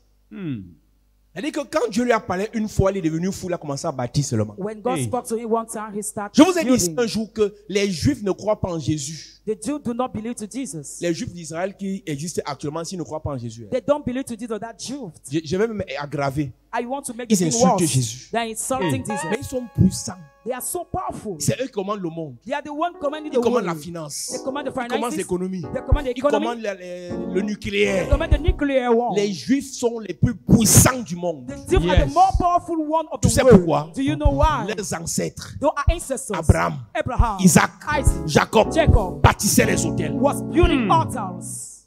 C'est-à-dire que quand Dieu lui a parlé une fois, il est devenu fou, il a commencé à bâtir seulement. When God Hey. spoke to him one time, he started Je vous ai dit building. un jour que les Juifs ne croient pas en Jésus. The Jews do not believe to Jesus. Les Juifs d'Israël qui existent actuellement, s'ils ne croient pas en Jésus, They don't believe to Jesus. That Jews. je vais même aggraver. I want to make Ils the thing insultent worse. Jésus. They're insulting Mais Jesus. ils sont puissants. They are so powerful. C'est eux qui commandent le monde. They are the one commanding Ils the commandent la world. finance. They command the Ils commandent finances. l'économie. They command the Ils economy. commandent le They nucléaire. command the nuclear war. Les Juifs sont les plus puissants du monde. The Jews are Yes. the more powerful one of Tu the sais world. pourquoi? Do you know why? Leurs ancêtres, Though our ancestors, Abraham, Abraham, Isaac, Isaac, Jacob, Jacob, bâtissaient les hôtels. was building altars.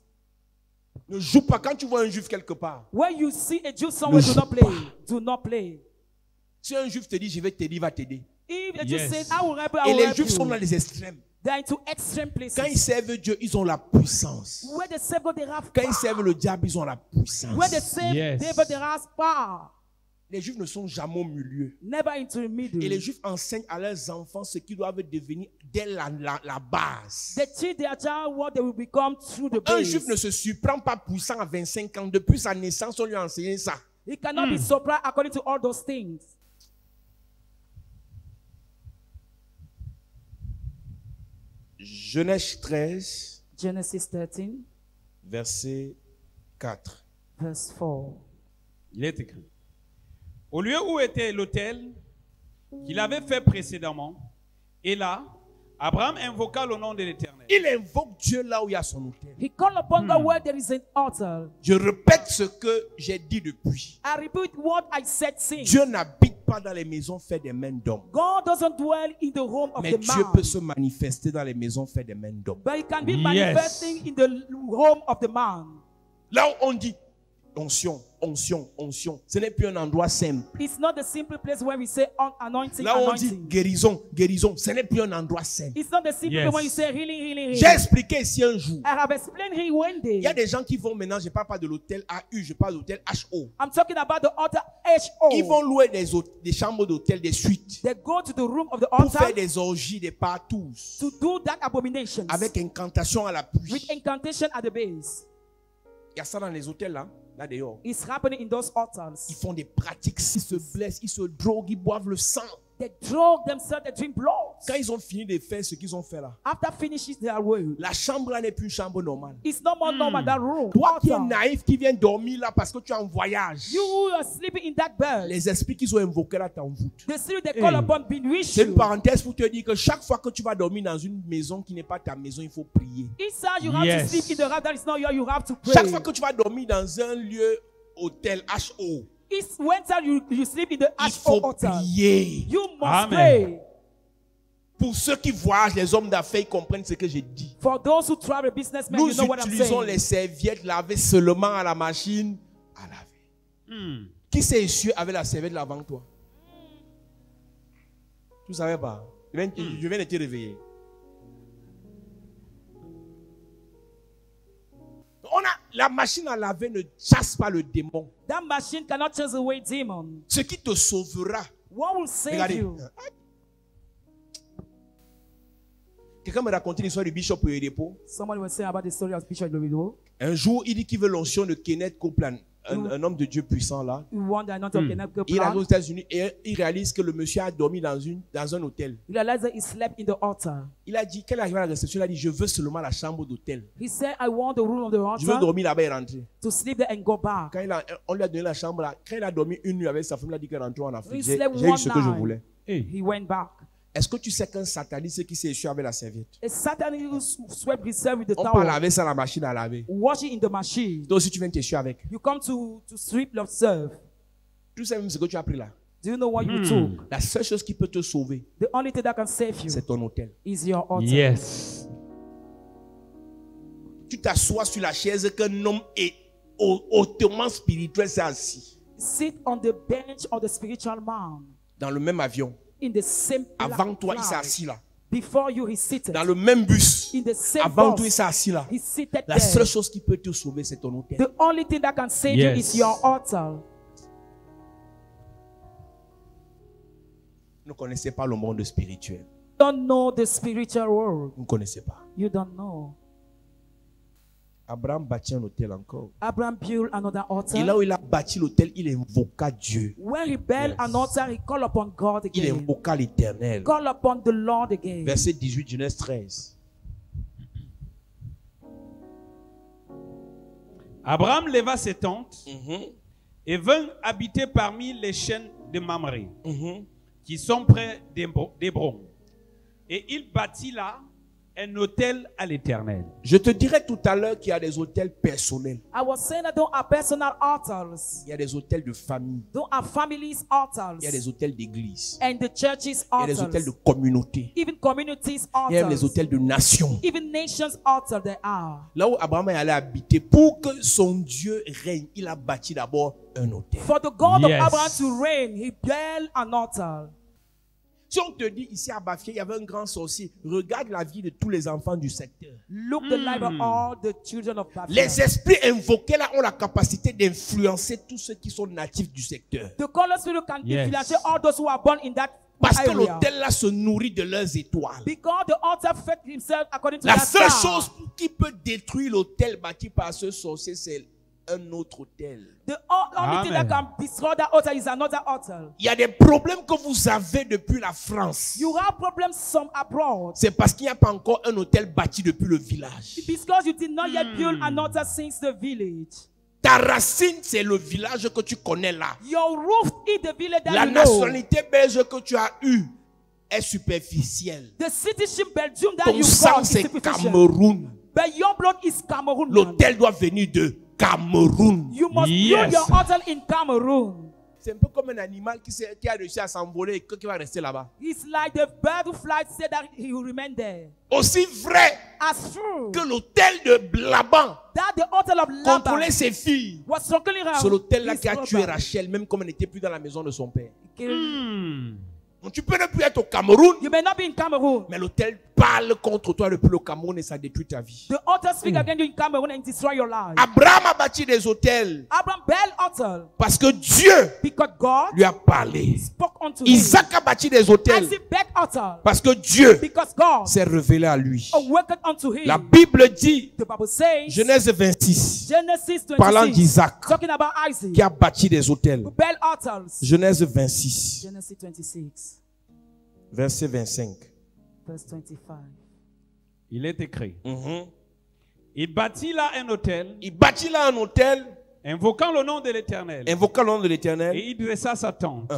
Ne joue pas quand tu vois un Juif quelque part. When you see a Jew somewhere, Ne do not joue play. pas. Do not play. Si un Juif te dit, je vais t'aider, il va t'aider. If a Jew Yes. says, I will help you, I Et will les help Juifs sont you. dans les extrêmes. They're into extreme places. Quand ils servent Dieu, ils ont la puissance. Where they serve God, they have Quand ils power. servent le diable, ils ont la puissance. Where they serve Yes. devil, they have power. Les Juifs ne sont jamais au milieu. Never into the middle. Et les Juifs enseignent à leurs enfants ce qu'ils doivent devenir dès la base. They teach their child what they will become through the Un base. Juif ne se surprend pas puissant à 25 ans. Depuis sa naissance, on lui a enseigné ça. He cannot be surprised according to all those things. Genèse 13, Genesis 13, verset 4. verse 4. Il est écrit. Au lieu où était l'autel qu'il avait fait précédemment, et là, Abraham invoqua le nom de l'Éternel. Il invoque Dieu là où il y a son autel. He called upon God where there is an altar. Je répète ce que j'ai dit depuis. I repeat what I said since. Dieu n'habite pas dans les maisons faites des mains d'hommes. God doesn't dwell in the home of Mais the Dieu man. peut se manifester dans les maisons faites des mains d'hommes. But he can be Yes. manifesting in the home of the man. Là où on dit onction, onction, onction, ce n'est plus un endroit simple. It's not the simple place where we say anointing, Là où on dit anointing. guérison, guérison, ce n'est plus un endroit simple. It's not the simple Yes. place when you say healing, healing, J'ai healing. expliqué ici un jour. I have explained here one day. Il y a des gens qui vont maintenant, je ne parle pas de l'hôtel AU, je parle de l'hôtel HO. I'm talking about the altar HO. Ils vont louer des chambres d'hôtel, des suites, They go to the room of the pour altar faire des orgies, des partous, to do that abomination avec incantation à with l'appui. incantation at the base. Il y a ça dans les hôtels là dehors. It's happening in those altars. Ils font des pratiques, ils se blessent, ils se droguent, ils boivent le sang. They drug themselves, they drink blood. Quand ils ont fini de faire ce qu'ils ont fait là, After finishing their work, la chambre là n'est plus une chambre normale. it's no more normal that room. Toi qui es Altar. naïf, qui viens dormir là parce que tu es en voyage, You who are sleeping in that bed. les esprits qu'ils ont invoqués là t'envoûtent. The spirit they call upon bewitch C'est une you. parenthèse pour te dire que chaque fois que tu vas dormir dans une maison qui n'est pas ta maison, il faut prier. Each time you have Yes. to sleep in the house that is not yours, you have to pray. Chaque fois que tu vas dormir dans un lieu hôtel HO, Each when time you sleep in the il HO faut altar, prier. you must Amen. pray. Pour ceux qui voyagent, les hommes d'affaires, ils comprennent ce que j'ai dit. For those who travel businessmen, Nous you know what I'm utilisons saying. les serviettes lavées seulement à la machine à laver. Qui s'est essuyé avec la serviette là avant toi? Tu ne savais pas? Je viens de te réveiller. La machine à laver ne chasse pas le démon. That machine cannot chase away demon. Ce qui te sauvera. What will save Regardez. you? Quelqu'un me racontait l'histoire du bishop Oyedepo. Somebody was saying about the story of Bishop Lobido. Un jour, il dit qu'il veut l'onction de Kenneth Copeland. un homme de Dieu puissant là. You want the anointing of Kenneth Il est aux Copeland. États-Unis et il réalise que le monsieur a dormi dans un hôtel. You realize that he slept in the altar. Il a dit, quand il est arrivé à la réception, il a dit, je veux seulement la chambre d'hôtel. He said, I want the room of the Je veux altar dormir là-bas et rentrer. to sleep there and go back. Quand on lui a donné la chambre là, quand il a dormi une nuit avec sa femme, il a dit qu'il rentre en Afrique. He J'ai slept eu one ce que je night. voulais. He went back. Est-ce que tu sais qu'un sataniste qui s'est échoué avec la serviette? A Satan who swept himself with the On peut towel, laver ça à la machine à laver. wash it in the machine. Toi aussi tu viens t'échouer avec. You come to sweep yourself. Tu sais même ce que tu as pris là. Do you know what you took? La seule chose qui peut te sauver, The only thing that can save you c'est ton hôtel. is your altar. Yes. Tu t'assois sur la chaise qu'un homme est hautement spirituel s'est assis. Sit on the bench of the spiritual man Dans le même avion. in the same Avant toi, il s'est flight. assis là. Before you, he seated. Dans le même bus. In the same Avant bus, toi, il s'est assis là. he seated La there. seule chose qui peut te sauver, c'est ton hôtel. The only thing that can save you Yes. is your altar. Vous ne connaissez pas le monde spirituel. You don't know the spiritual world. Vous ne connaissez pas. You don't know. Abraham bâtit un hôtel encore. Abraham built another altar. Et là où il a bâti l'hôtel, il invoqua Dieu. When he built an altar, he called upon God Il again. invoqua l'Éternel. Call upon the Lord again. Verset 18, Genèse 13. Abraham leva ses tentes et vint habiter parmi les chênes de Mamré, qui sont près d'Hébron. Et il bâtit là un hôtel à l'Éternel. Je te dirai tout à l'heure qu'il y a des hôtels personnels. I was saying that there are personal altars. Il y a des hôtels de famille. There are families' altars. Il y a des hôtels d'église. And the church's Il y a des altars. hôtels de communauté. Even communities' Il y a même les altars. hôtels de nation. Even nations' altars there are. Là où Abraham est allé habiter, pour que son Dieu règne, il a bâti d'abord un hôtel. For the God Yes. of Abraham to reign, he built an altar. Si on te dit ici à Bafia, il y avait un grand sorcier, regarde la vie de tous les enfants du secteur. Look the life of all the children of Babylon. Les esprits invoqués là ont la capacité d'influencer tous ceux qui sont natifs du secteur. The color spirit can Yes. influence all those who are born in that Parce que area. l'hôtel là se nourrit de leurs étoiles. Because the altar fed himself according to La that seule star. chose qui peut détruire l'hôtel bâti par ce sorcier, c'est un autre hôtel. The only thing that Amen. can destroy that altar is another altar. Il y a des problèmes que vous avez depuis la France. You have problems some abroad. C'est parce qu'il n'y a pas encore un hôtel bâti depuis le village. Because you did not yet build an altar since the village. Ta racine, c'est le village que tu connais là. Your roof is the village that La you know. nationalité belge que tu as eue est superficielle. The citizenship Belgium that Ton you sang, got is c'est superficial. Cameroun. But your blood is Cameroon. L'hôtel doit venir de Cameroun. You must Yes. build your altar in Cameroon. C'est un peu comme un animal qui a réussi à s'envoler et qui va rester là-bas. It's like the bird who flies said that he will remain there. Aussi vrai As true que l'hôtel de Laban that the altar of Laban contrôlait ses filles. was circling around C'est l'hôtel-là his qui a tué brother. Rachel, même comme elle n'était plus dans la maison de son père. Killed- Donc tu peux ne plus être au Cameroun, You may not be in Cameroon. mais l'hôtel parle contre toi depuis le Cameroun et ça détruit ta vie. The altar speak against you in Cameroon and destroy your life. Abraham a bâti des hôtels Abraham built altar parce que Dieu because God lui a parlé. spoke unto Isaac a bâti des him. hôtels Isaac built altar parce que Dieu because God s'est révélé à lui. awakened unto him. La Bible dit, The Bible says, Genèse 26, Genesis parlant 26, d'Isaac talking about Isaac, qui a bâti des hôtels. who built altars. Genèse 26, Genesis 26, verset 25. verse 25. Il est écrit. Il bâtit là un hôtel, Il bâtit là un hôtel, invoquant le nom de l'Éternel. invoquant le nom de l'Éternel. Et il dressa sa tente.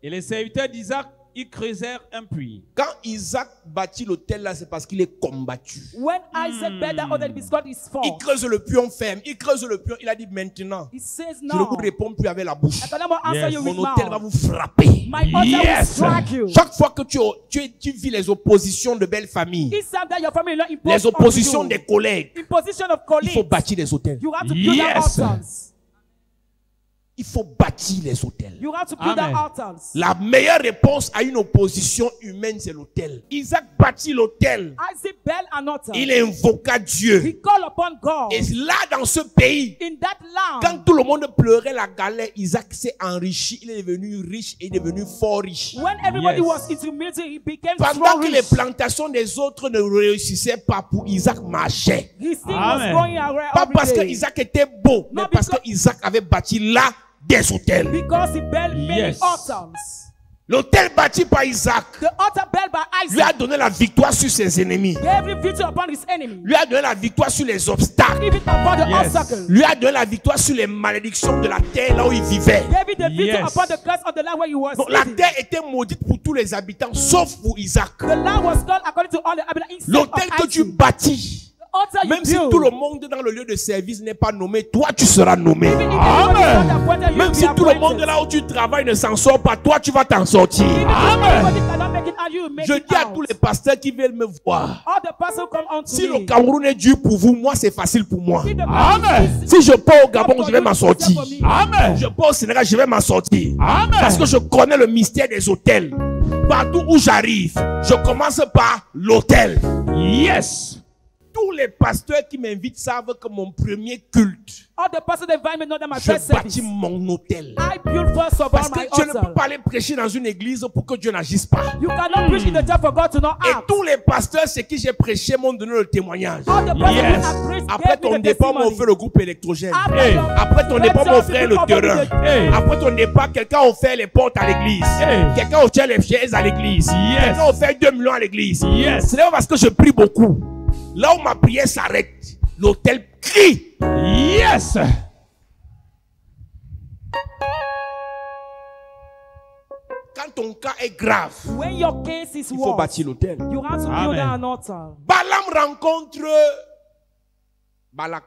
Et les serviteurs d'Isaac y creusèrent un puits. Quand Isaac bâtit l'hôtel là, c'est parce qu'il est combattu. When Isaac built that altar, because God is Il fought. creuse le puits, on ferme. Il creuse le puits, il a dit maintenant. He says Je ne no. vous réponds plus avec la bouche. I cannot answer Yes. you with Mon hôtel va mouth. vous frapper. My altar Yes. will strike you. Chaque fois que tu vis les oppositions de belles familles, Each time that your family will not impose les onto oppositions you, des collègues, imposition of il faut colleagues, bâtir des hôtels. you have to build that Yes. altars. Il faut bâtir les autels. You have to build the Amen. altars. La meilleure réponse à une opposition humaine, c'est l'autel. Isaac bâtit l'autel. Isaac built an altar. Il invoqua Dieu. He called upon God. Et là, dans ce pays, In that land, quand tout le monde pleurait la galère, Isaac s'est enrichi. Il est devenu riche et il est devenu fort riche. when everybody Yes. was into military, he became Pendant strong que les rich. plantations des autres ne réussissaient pas, pour Isaac marchait. His thing Amen. was going around Pas every parce que day. Isaac était beau, mais No, parce que because- Isaac avait bâti là des hôtels. Because he built many Yes. altars. L'hôtel bâti par Isaac The altar built by lui a Isaac donné la victoire sur ses ennemis. gave him victory upon his enemy. Lui a donné la victoire sur les obstacles. Even upon the Yes. obstacle. Lui a donné la victoire sur les malédictions de la terre là où il vivait. Gave him the victory Yes. upon the curse of the land where he was Donc la living. terre était maudite pour tous les habitants, sauf pour Isaac. The land was done according to all the inhabitants except L'hôtel of que tu Isaac. bâtis, The altar you même si build, tout le monde dans le lieu de service n'est pas nommé, toi tu seras nommé. even if everybody is not appointed, you Même will si be tout le monde appointed. là où tu travailles ne s'en sort pas, toi tu vas t'en sortir. Even if everybody cannot make it out, you will make Je it dis à out. tous les pasteurs qui veulent me voir, All the pastors come unto si me. le Cameroun est dur pour vous, moi c'est facile pour moi. If the Amen. pastor is- Si je pars au Gabon, je vais m'en sortir. Amen. Je pars au Sénégal, je vais m'en sortir. Amen. Parce que je connais le mystère des hôtels. Partout où j'arrive, je commence par l'hôtel. Yes. Tous les pasteurs qui m'invitent savent que mon premier culte, All the pastors that invite me know that my je first service. bâtis mon hôtel. I build first of Parce all que my je ne peux altar. pas aller prêcher dans une église pour que Dieu n'agisse pas. You cannot preach in the church for God to not Et act. tous les pasteurs, c'est qui j'ai prêché, m'ont donné le témoignage. All the pastors Yes. that have preached Après gave ton me the départ, mon testimony. frère, le groupe électrogène. After Hey. your- Après ton départ, mon frère, le terrain. Hey. Après ton départ, quelqu'un a offert les portes à l'église. Hey. Quelqu'un a offert les chaises à l'église. Yes. Quelqu'un a offert 2 millions à l'église. Yes. Ce n'est pas parce que je prie beaucoup. Là où ma prière s'arrête, l'autel crie. Yes. Quand ton cas est grave, When your case is il faut worse, bâtir l'autel. you have to Amen. build an altar. Balaam rencontre Balak.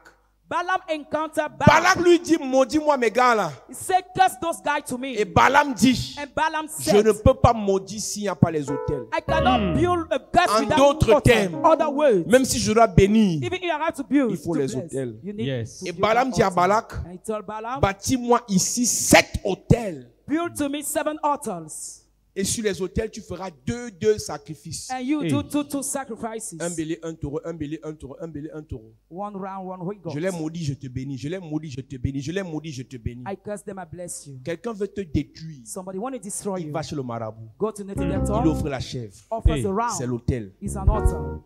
Balaam encountered Balak Balaam. lui dit, maudis-moi mes gars là. He said, curse those guys to me. Et Balaam dit, And Balaam je said, ne peux pas maudire s'il n'y a pas les autels. I cannot build a curse En without d'autres altar. termes, Other words, Même si je dois bénir, even if I have to build, il faut to les bless, autels. you need Yes. to Et build Balaam an dit à altar. Balak, And he told Balaam, bâtis-moi ici 7 autels. build to me 7 altars. Et sur les autels, tu feras deux sacrifices. And you Hey. do two sacrifices. Un bélier, un taureau, un bélier, un taureau, un bélier, un taureau. One round, one way goat. Je l'ai maudit, je te bénis. Je l'ai maudit, je te bénis. Je l'ai maudit, je te bénis. I curse them, I bless you. Quelqu'un veut te détruire. Somebody want to destroy Il you. va chez le marabout. Go to Native Il Delta, offre la chèvre. offers Hey. the C'est round. l'autel. Is an altar.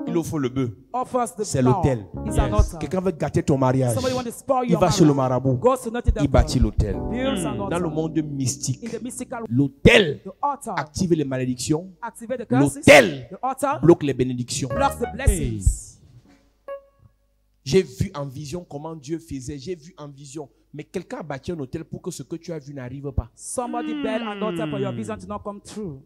Il offre le bœuf. Offers the C'est cow. l'autel. Is an Yes. altar. Quelqu'un veut gâter ton mariage. Somebody want to spoil Il your va chez le marriage. marabout. Goes to Native Il Delta. bâtit l'autel. Builds an Dans le altar. monde mystique, In the mystical, l'autel the altar active les malédictions. activate the curses. L'autel The altar bloque les bénédictions. blocks the blessings. J'ai vu en vision comment Dieu faisait. J'ai vu en vision. Mais quelqu'un a bâti un hôtel pour que ce que tu as vu n'arrive pas. Somebody build an altar for your vision to not come true.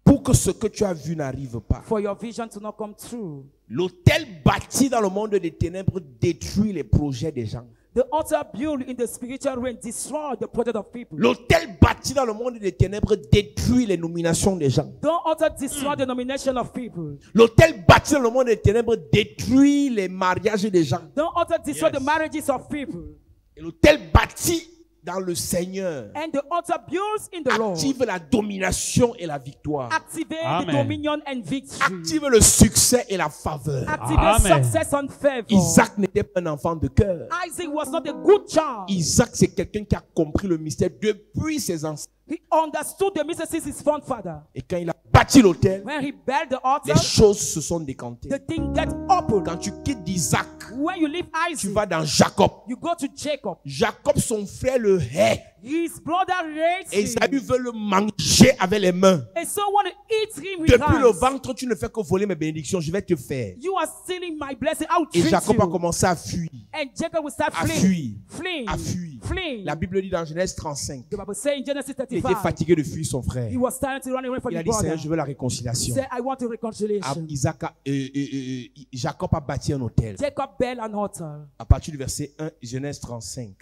Pour que ce que tu as vu n'arrive pas. For your vision to not come true. L'hôtel bâti dans le monde des ténèbres détruit les projets des gens. The altar built in the spiritual realm destroy the project of people. L'hôtel bâti dans le monde des ténèbres détruit les nominations des gens. The altar destroy the nomination of people. L'hôtel bâti dans le monde des ténèbres détruit les mariages des gens. The altar destroy Yes. the marriages of people. Et l'hôtel bâti dans le Seigneur And the altar builds in the Lord. active la domination et la victoire. Activate Amen. the dominion and victory. Active le succès et la faveur. Activate Amen. success and favor. Isaac n'était pas un enfant de cœur. Isaac was not a good child. Isaac, c'est quelqu'un qui a compris le mystère depuis ses ancêtres. He understood the mystery since his forefather. Et quand il a bâti l'autel, When he built the les altar, choses se sont décantées. the thing gets opened. Quand tu quittes d'Isaac, When you leave tu Isaac, vas dans Jacob. you go to Jacob. Jacob, son frère, le hait. His brother raised Et him. Esaü veut le manger avec les mains. And so want to eat him with Depuis le hands. ventre, tu ne fais que voler mes bénédictions. Je vais te faire. You are stealing my blessing. I'll Et treat Jacob a you. commencé à fuir. And Jacob will start À fleeing. fuir. Fleeing. À fuir. Fleeing. La Bible dit dans Genèse 35. The Bible says in Genesis Il était 35, fatigué de fuir son frère. he was starting to run away from Il a his dit, brother. Seigneur, je veux la He réconciliation. said, I want a reconciliation. Jacob a bâti un hôtel. Jacob built an altar. À partir du verset 1, Genèse 35.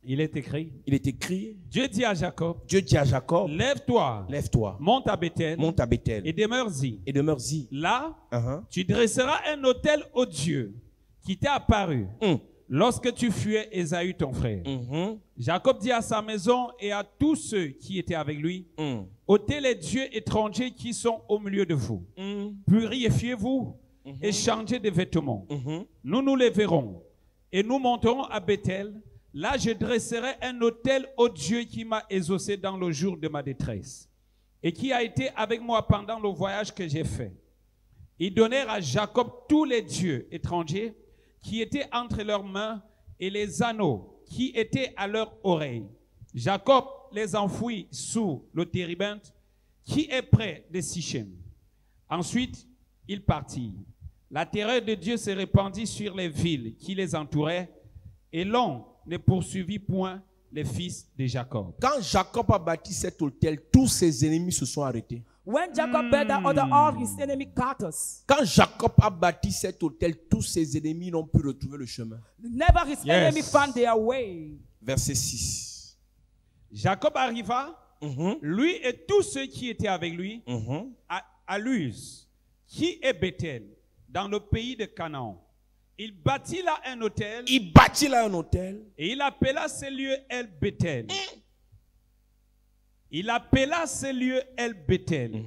Il est écrit. Il est écrit, Dieu dit à Jacob, Dieu dit à Jacob, lève-toi, lève-toi, monte à Bethel monte à Bethel et demeure-y. et demeure-y. Là, Uh-huh. tu dresseras un autel au Dieu qui t'est apparu. lorsque tu fuyais Ésaü ton frère. Jacob dit à sa maison et à tous ceux qui étaient avec lui, ôtez les dieux étrangers qui sont au milieu de vous. Purifiez-vous et changez de vêtements. Nous nous lèverons et nous monterons à Bethel. Là, je dresserai un autel au Dieu qui m'a exaucé dans le jour de ma détresse et qui a été avec moi pendant le voyage que j'ai fait. Ils donnèrent à Jacob tous les dieux étrangers qui étaient entre leurs mains et les anneaux qui étaient à leurs oreilles. Jacob les enfouit sous le térébinthe qui est près de Sichem. Ensuite, ils partirent. La terreur de Dieu se répandit sur les villes qui les entouraient et l'on ne poursuivit point les fils de Jacob. Quand Jacob a bâti cet autel, tous ses ennemis se sont arrêtés. When Jacob built that other all his enemy cut us. Quand Jacob a bâti cet autel, tous ses ennemis n'ont pu retrouver le chemin. Never his enemy found their way. Verset 6. Jacob arriva, lui et tous ceux qui étaient avec lui, à Luz, qui est Bethel, dans le pays de Canaan. Il bâtit là un hôtel. Et il appela ce lieu El Bethel. Il appela ce lieu El Bethel.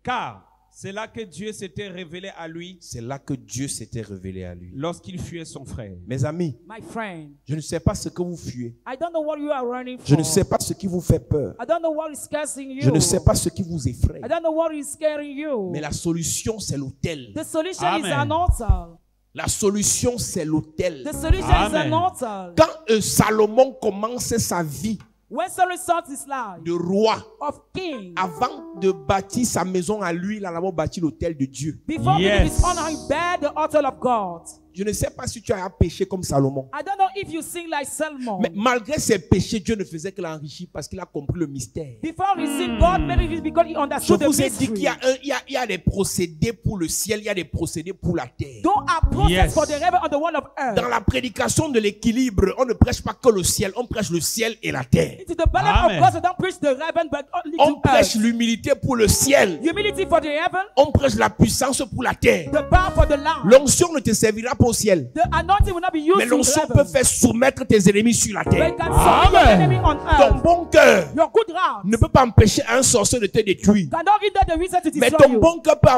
Car c'est là que Dieu s'était révélé à lui. C'est là que Dieu s'était révélé à lui. Lorsqu'il fuyait son frère. Mes amis, my friend, je ne sais pas ce que vous fuyez. I don't know what you are running for. Je ne sais pas ce qui vous fait peur. I don't know what is scaring you. Je ne sais pas ce qui vous effraie. I don't know what is scaring you. Mais la solution, c'est l'autel. The solution Amen. is an altar. La solution, c'est l'autel. The solution Amen. is an altar. Quand Salomon commençait sa vie When Solomon started his life de roi, of king, avant de bâtir sa maison à lui, il a d'abord bâti l'autel de Dieu. before building his honor, he bear the altar of God. Je ne sais pas si tu as péché comme Salomon. I don't know if you sing like Solomon. Mais malgré ses péchés, Dieu ne faisait que l'enrichir parce qu'il a compris le mystère. Before he sinned, God made it because he Je understood the vous ai dit mystery. qu'il y a des procédés pour le ciel, il y a des procédés pour la terre. Don't have process Yes. for the heaven on the one of earth. Dans la prédication de l'équilibre, on ne prêche pas que le ciel, on prêche le ciel et la terre. Into the balance Amen. of God, so don't preach the heaven, but only On to prêche earth. l'humilité pour le ciel, Humility for the heaven, on prêche la puissance pour la terre. the power for the land. L'onction ne te servira pas au ciel, The anointing will not be used mais to l'onction heaven. peut faire soumettre tes ennemis sur la But you terre. can submit your Amen. enemy on Ton earth. bon cœur Your good heart ne peut pas empêcher un sorcier de te détruire, cannot hinder the reason to mais destroy ton you. bon cœur peut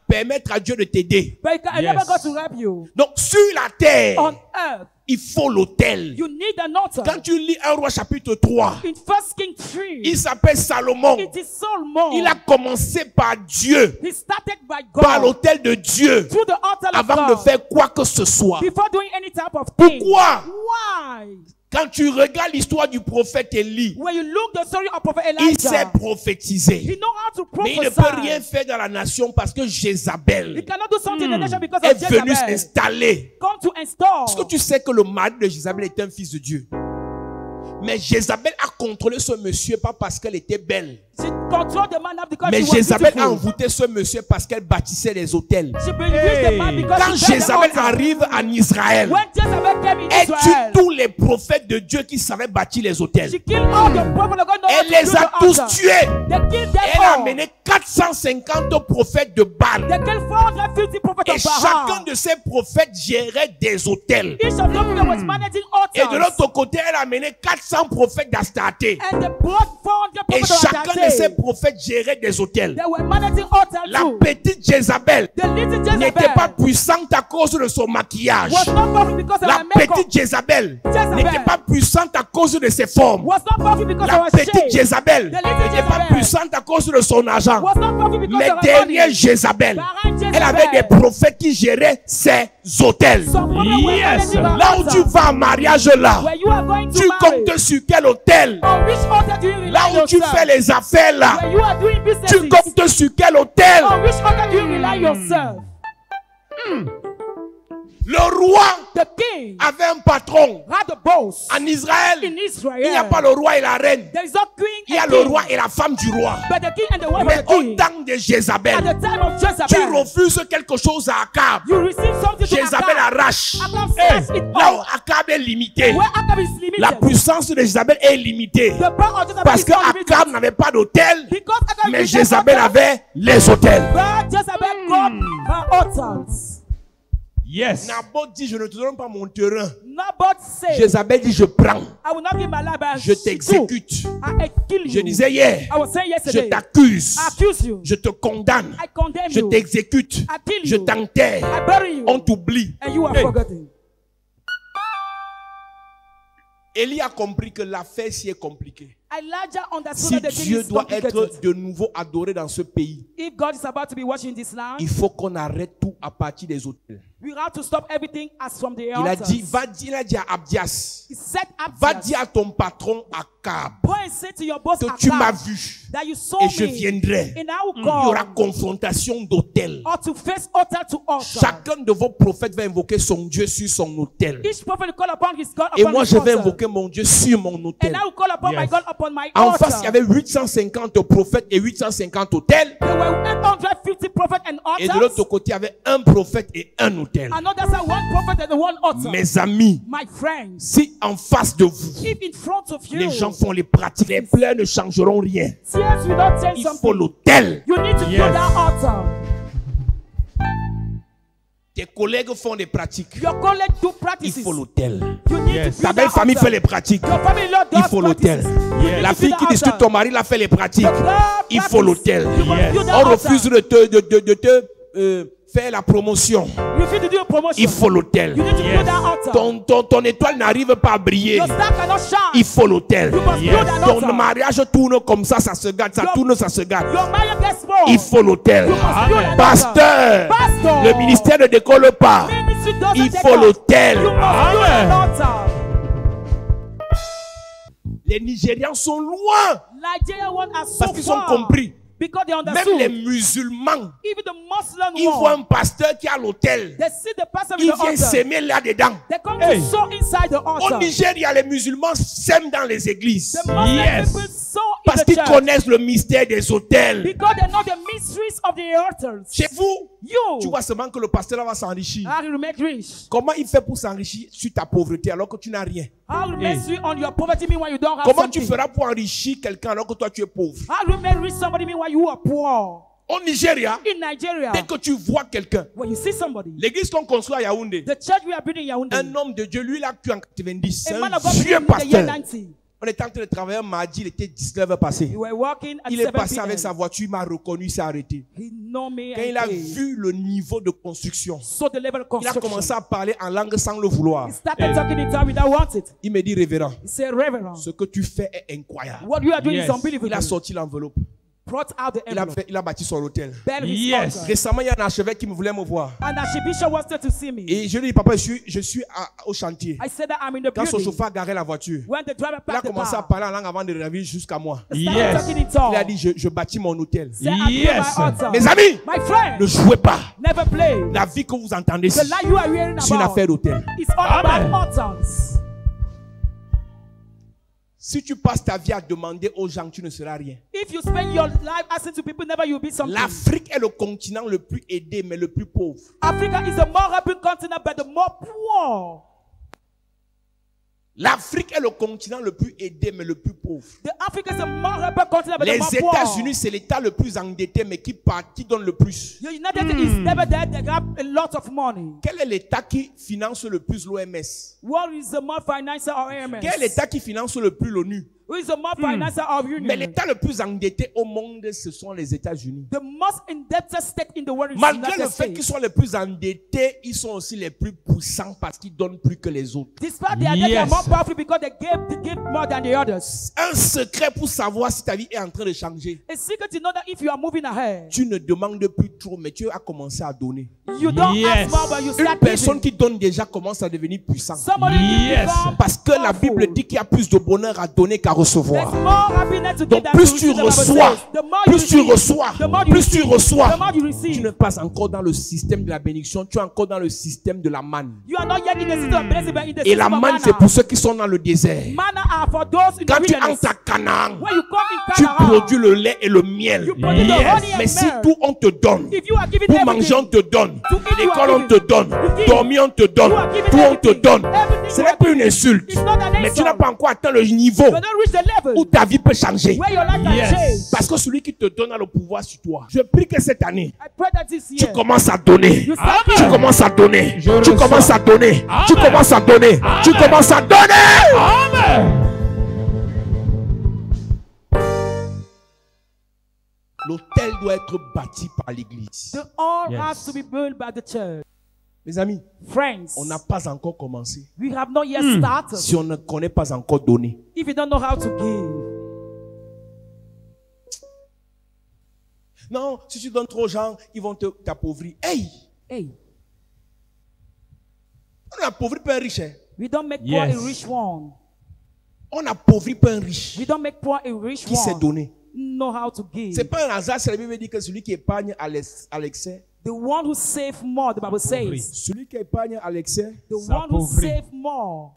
permettre à Dieu de t'aider. But it can Yes. never go to help you. Donc sur la terre, On earth, il faut l'autel. you need an altar. Quand tu lis 1 Roi chapitre 3, In 1 Kings 3, il s'appelle Salomon. it is Solomon. Il a commencé par Dieu, He started by par God l'autel de Dieu, through the altar of avant de God faire quoi que ce soit. before doing any type of thing. Pourquoi? Why? Quand tu regardes l'histoire du prophète Élie, When you look the story of Prophet il sait Elijah, prophétiser. he know how to Mais il ne peut rien prophesy. faire dans la nation parce que He Jézabel cannot do something in the nation because est of venu Jezebel. s'installer. Come to install. Est-ce que tu sais que le mari de Jézabel était un fils de Dieu? Mais Jézabel a contrôlé ce monsieur pas parce qu'elle était belle. She controlled the man because Mais she was Jézabel a beautiful. envoûté ce monsieur parce qu'elle bâtissait les hôtels. She bewitched the man because Quand she built the Jézabel altar. arrive en Israël, When Jezebel came in elle tue Israel, tous les prophètes de Dieu qui savaient bâtir les hôtels. she killed all the prophets of God. know how Elle to les build a the tous altar. tués. They killed them Elle a all. amené 450 prophètes de Baal. They killed 450 prophets Et of Baal. chacun de ces prophètes gérait des hôtels. Each of them was managing Et de altars. l'autre côté, elle a amené 400 prophètes d'Astarté. And they brought 400 Et prophets of chacun de ces Astarté. prophètes gérait des hôtels. They were managing altars La too. petite Jézabel The little n'était pas Jezebel puissante à cause de son maquillage. was not powerful because of La her makeup. petite Jézabel Jezebel n'était pas puissante à cause de ses formes. was not powerful because La of her petite shape. Jézabel The little n'était pas Jezebel puissante à cause de son argent. was not powerful because Mais of her derrière body. Jézabel, Behind Jezebel, elle avait des prophètes qui géraient ses hôtels. some women were Yes. managing her Là où tu altar. vas en mariage là, Where you are going to tu marry, comptes sur quel hôtel? on which altar do you rely Là où tu yourself? fais les affaires là, Where you are doing business, tu comptes sur quel hôtel? on which altar do you rely yourself? Le roi The king avait un patron. had a boss En Israël, in il n'y a Israel. pas le roi et la reine. There is no queen Il y a and le king, roi et la femme du roi. but the king and the wife Mais of the au king. temps de At Jézabel, the time of tu Jezebel, refuses quelque chose à Akab. you receive something to Jézabel Akab. arrache. Akab snatched it Là où all. Akab est limité, Where Akab is limited, la puissance de Jézabel est limitée. the power of Jezebel Parce is que not limited. Akab n'avait pas d'hôtel, Because Akab mais is Jézabel avait les hôtels. but Jezebel got her altars. Yes. Naboth dit, je ne te donne pas mon terrain. Naboth said, Jézabel dit, je prends. I will not give my life, but Je t'exécute. I kill you. Je disais hier, I was saying je yesterday, t'accuse. I accuse you. Je te condamne. I condemn Je you. t'exécute. I kill Je you. t'enterre. I bury you. On t'oublie. And you are forgotten. Élie a compris que l'affaire si est compliquée. Elijah understood Si that the thing Dieu is doit complicated. être de nouveau adoré dans ce pays, If God is about to be watching this land, il faut qu'on arrête tout à partir des hôtels. we have to stop everything as from the Il a altars. dit, il a dit à Abdias, He set up va dire à ton patron Akab go and say to your boss que tu m'as Akab vu that you saw et je me viendrai. and I will Il y aura come confrontation d'hôtel. or to face altar to altar. Chacun de vos prophètes va invoquer son Dieu sur son autel. Each prophet will call upon his God Et upon moi, his je vais altar. invoquer mon Dieu sur mon And autel. I will call upon my Yes. God upon my En altar. face, il y avait 850 prophètes et 850 hôtels. There were 850 prophets and Et de altars. l'autre côté, il y avait un prophète et un hôtel. Another side, one prophet and one altar. Mes amis, My friends, si en face de vous, if in front of you, les gens font les pratiques, les pleurs ne changeront rien. tears will not change Il faut something. l'autel. You need to Yes. build that altar. Tes collègues font des pratiques. Your colleague do Il practices. faut l'autel. You need Yes. to Ta build belle that famille altar. fait les pratiques. Your family Lord Il does faut l'autel. practices. You need La to fille build qui the dispute altar. ton mari, l'a fait les pratiques. Your God Il faut practice. l'autel. You must Yes. build the On altar. refuse de te faire la promotion. You need to do a promotion. Il faut l'autel. You need to Yes. build that altar. Ton étoile n'arrive pas à briller. Your star cannot shine. Il faut l'autel. You must Yes. build that Ton altar. mariage tourne comme ça se gâte, ça Your- tourne, ça se gâte. Your marriage gets small. Il faut l'autel. You must build Amen. that altar. Pasteur, Pastor. le ministère ne décolle pas. Ministry doesn't Il take faut off. l'autel. You must build Amen. an altar. Les Nigérians sont loin Nigerian ones are so parce qu'ils ont far compris. because they Même understood. les musulmans, Even the Muslim ils voient un one, pasteur qui a l'autel. they see the person Il with the vient altar. s'aimer là-dedans. They come Hey. to sow inside the Au altar. Nigeria, les musulmans s'aiment dans les églises The Muslim Yes. people sow parce in the qu'ils church connaissent le mystère des hôtels. because they know the mysteries of the altars. Chez vous, You tu vois seulement que le pasteur là va s'enrichir. how you make rich? Comment il fait pour s'enrichir sur ta pauvreté alors que tu n'as rien? How you make rich on your poverty meanwhile you don't have Comment tu something? feras pour enrichir quelqu'un alors que toi tu es pauvre? How you make rich somebody meanwhile you are poor? Au Nigeria, In Nigeria, dès que tu vois quelqu'un, when you see somebody, l'église qu'on construit à Yaoundé, the church we are building in Yaoundé, un homme de Dieu, lui, il a cru en 90. C'est a un man of God vieux believed in the year pasteur. 90. On était en train de travailler un mardi, il était 19h passé. We were walking at Il est 7 passé p.m. avec sa voiture, il m'a reconnu, il s'est arrêté. He know me Quand and il a came. vu le niveau de construction, So the level of il a construction. commencé à parler en langue sans le vouloir. He started talking in tongue without wanting it. Il me dit, révérend, He said, Reverend, ce que tu fais est incroyable. what you are doing Yes. is unbelievable. Il a sorti l'enveloppe. Brought out the envelope. Il a bâti son hôtel. Built his Yes. altar. Récemment, il y a un archevêque qui me voulait me voir. And Archbishop wanted to see me. Et je lui ai dit, papa, je suis au chantier. I said that I'm in the Quand son building. chauffeur a garé la voiture, When the driver il a parked the commencé à car, parler en langue avant de revenir jusqu'à moi. he started Yes. talking in tongue. Il a dit, je bâtis mon hôtel. Say, I built Yes. my altar. Mes amis, My friend, ne jouez pas. never play. La vie que vous entendez, The c'est life you are hearing une about affaire d'hôtel. is all Amen. about altars. Si tu passes ta vie à demander aux gens, tu ne seras rien. If you spend your life asking to people, never you'll be something. L'Afrique est le continent le plus aidé, mais le plus pauvre. Africa is the more happy continent, but the more poor. L'Afrique est le continent le plus aidé, mais le plus pauvre. The Africa is the more happy continent, but Les the more poor. États-Unis, c'est l'État le plus endetté, mais qui donne le plus. The United States is never there. They have a lot of money. Quel est l'État qui finance le plus l'OMS? What is the more financial of AMS? Quel est l'État qui finance le plus l'ONU? Who is the more financial of Union? Mais l'État le plus endetté au monde, ce sont les États-Unis. The most indebted state in the world is Malgré United le fait States. qu'ils soient les plus endettés, ils sont aussi les plus puissants parce qu'ils donnent plus que les autres. Despite they are Yes. more powerful because they give more than the others. Un secret pour savoir si ta vie est en train de changer. A secret to know that if you are moving ahead, Tu ne demandes plus trop, mais tu as commencé à donner. you don't Yes. ask more, but you Une start personne giving. qui donne déjà commence à devenir puissant. Somebody Yes. become Parce que la powerful. Bible dit qu'il y a plus de bonheur à donner qu'à recevoir. There's more happiness to Donc give than plus to tu receive, the Bible reçois, says. The more you plus tu receive, reçois, the more you plus tu receive, reçois, the more you tu receive. n'es pas encore dans le système de la bénédiction, tu es encore dans le système de la manne. You are not yet in the system of blessing, but in the Et la system of manne, manna. c'est pour ceux qui sont dans le désert. Manna are for those in Quand the tu wilderness. entres à Canaan, When you come in tu Canaan, produis le lait et le miel. you produce the Yes. honey and Mais si milk. tout on te donne, If you are giving pour everything, manger on te donne, To eat, you l'école are on te giving. donne, You give. dormir on te donne, You are giving tout on te everything. donne, Everything think Ce you n'est are plus une doing. insulte. It's not an Mais tu n'as insult. pas encore atteint le niveau You don't reach the level où ta vie peut changer. where your life can Yes. change. Parce que celui qui te donne a le pouvoir sur toi. Je prie que cette année, I pray that this tu year commences à donner. you start Amen. Tu commences à donner. Je Tu reçois. commences à donner. Tu Amen. commences à donner. Tu Amen. commences à donner. Amen. L'autel doit être bâti par l'église. the all Yes. has to be built by the church. Mes amis, Friends, on n'a pas encore commencé. we have not yet started. Si on ne connaît pas encore donner. If you don't know how to give, Non, si tu donnes trop aux gens, ils vont t'appauvrir. Hey, hey, on appauvrit pas un riche. Hein. we don't make Yes. poor a rich one. On appauvrit pas un riche We don't make poor a rich qui sait one. donner. Know how to give. C'est pas un hasard si la Bible dit que celui qui épargne à l'excès, The one who save more, the Bible says. celui qui épargne à l'excès, The one who S'appauvrit. save more.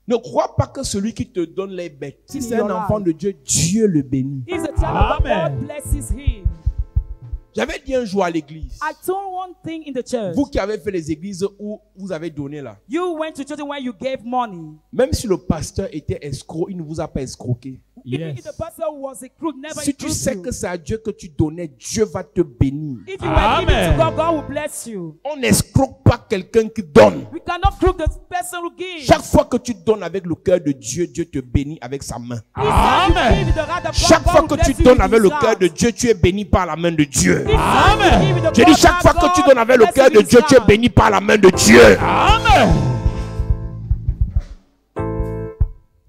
ne crois pas que celui qui te donne les bêtes, si In c'est un your enfant life. de Dieu, Dieu le bénit. He's a child of God. Amen. God blesses him. J'avais dit un jour à l'église, I told one thing in the church. vous qui avez fait les églises où vous avez donné là, You went to church where you gave money. même si le pasteur était escroc, il ne vous a pas escroqué. Even Yes. if the pastor was a crook, never Si tu include sais you. que c'est à Dieu que tu donnais, Dieu va te bénir. If you were giving Amen. to God, God will bless you. On n'escroque pas quelqu'un qui donne. We cannot crook the person who gives. Chaque fois que tu donnes avec le cœur de Dieu, Dieu te bénit avec sa main. Each time you Amen. give with the heart of God, Chaque God fois will que bless tu you donnes with avec his le cœur heart. de Dieu, tu es béni par la main de Dieu. Each time you Amen. give with the Je dis God chaque fois of que tu God, donnes avec le bless cœur you de with Dieu, his tu es heart. béni par la main de Dieu. Amen.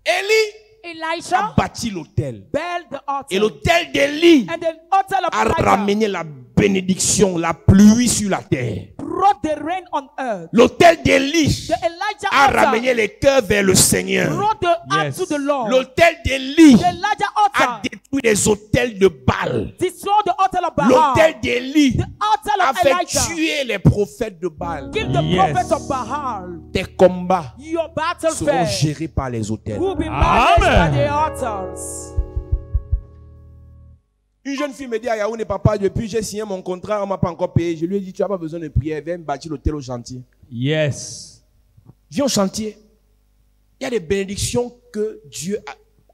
Élie a Elisha bâti l'autel. built the altar. Et l'autel d'Élie And the altar of a Elijah ramené la bénédiction, la pluie sur la terre. brought the rain on earth. L'autel d'Élie The Elijah a altar ramené les cœurs vers le Seigneur. brought the heart Yes. to the Lord. L'autel d'Élie The Elijah a altar détruit les autels de Baal. destroyed the altar of Baal. L'autel d'Élie The altar a of fait Elijah tuer les prophètes de Baal. give the Yes. prophets of Baal. Tes combats Your battle seront fair gérés par les autels. will be managed Amen. by the altars. Une jeune fille me dit à Yaoundé, papa, depuis j'ai signé mon contrat, on ne m'a pas encore payé. Je lui ai dit, tu n'as pas besoin de prière, viens me bâtir l'hôtel au chantier. Yes. Viens au chantier. Il y a des bénédictions que Dieu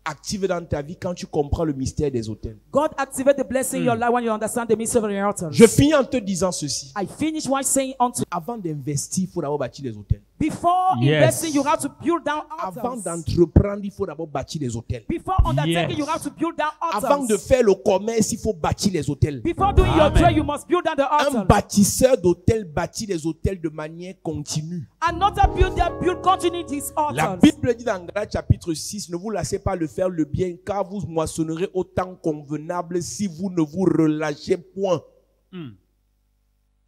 active dans ta vie quand tu comprends le mystère des hôtels. God activate the blessing in your life when you understand the mystery of the altars. Je finis en te disant ceci. I finish by saying unto Avant d'investir, il faut d'abord bâtir les hôtels. before Yes. investing, you have to build down Avant altars. d'entreprendre, il faut d'abord bâtir les hôtels. Before undertaking, Yes. you have to build down altars. Avant de faire le commerce, il faut bâtir les hôtels. Before doing your Amen. trade, you must build down the Un altars. bâtisseur d'hôtels bâtit les hôtels de manière continue. Another builder build continue these La altars. Bible dit dans Galates chapitre 6, ne vous lassez pas de faire le bien, car vous moissonnerez au temps convenable si vous ne vous relâchez point.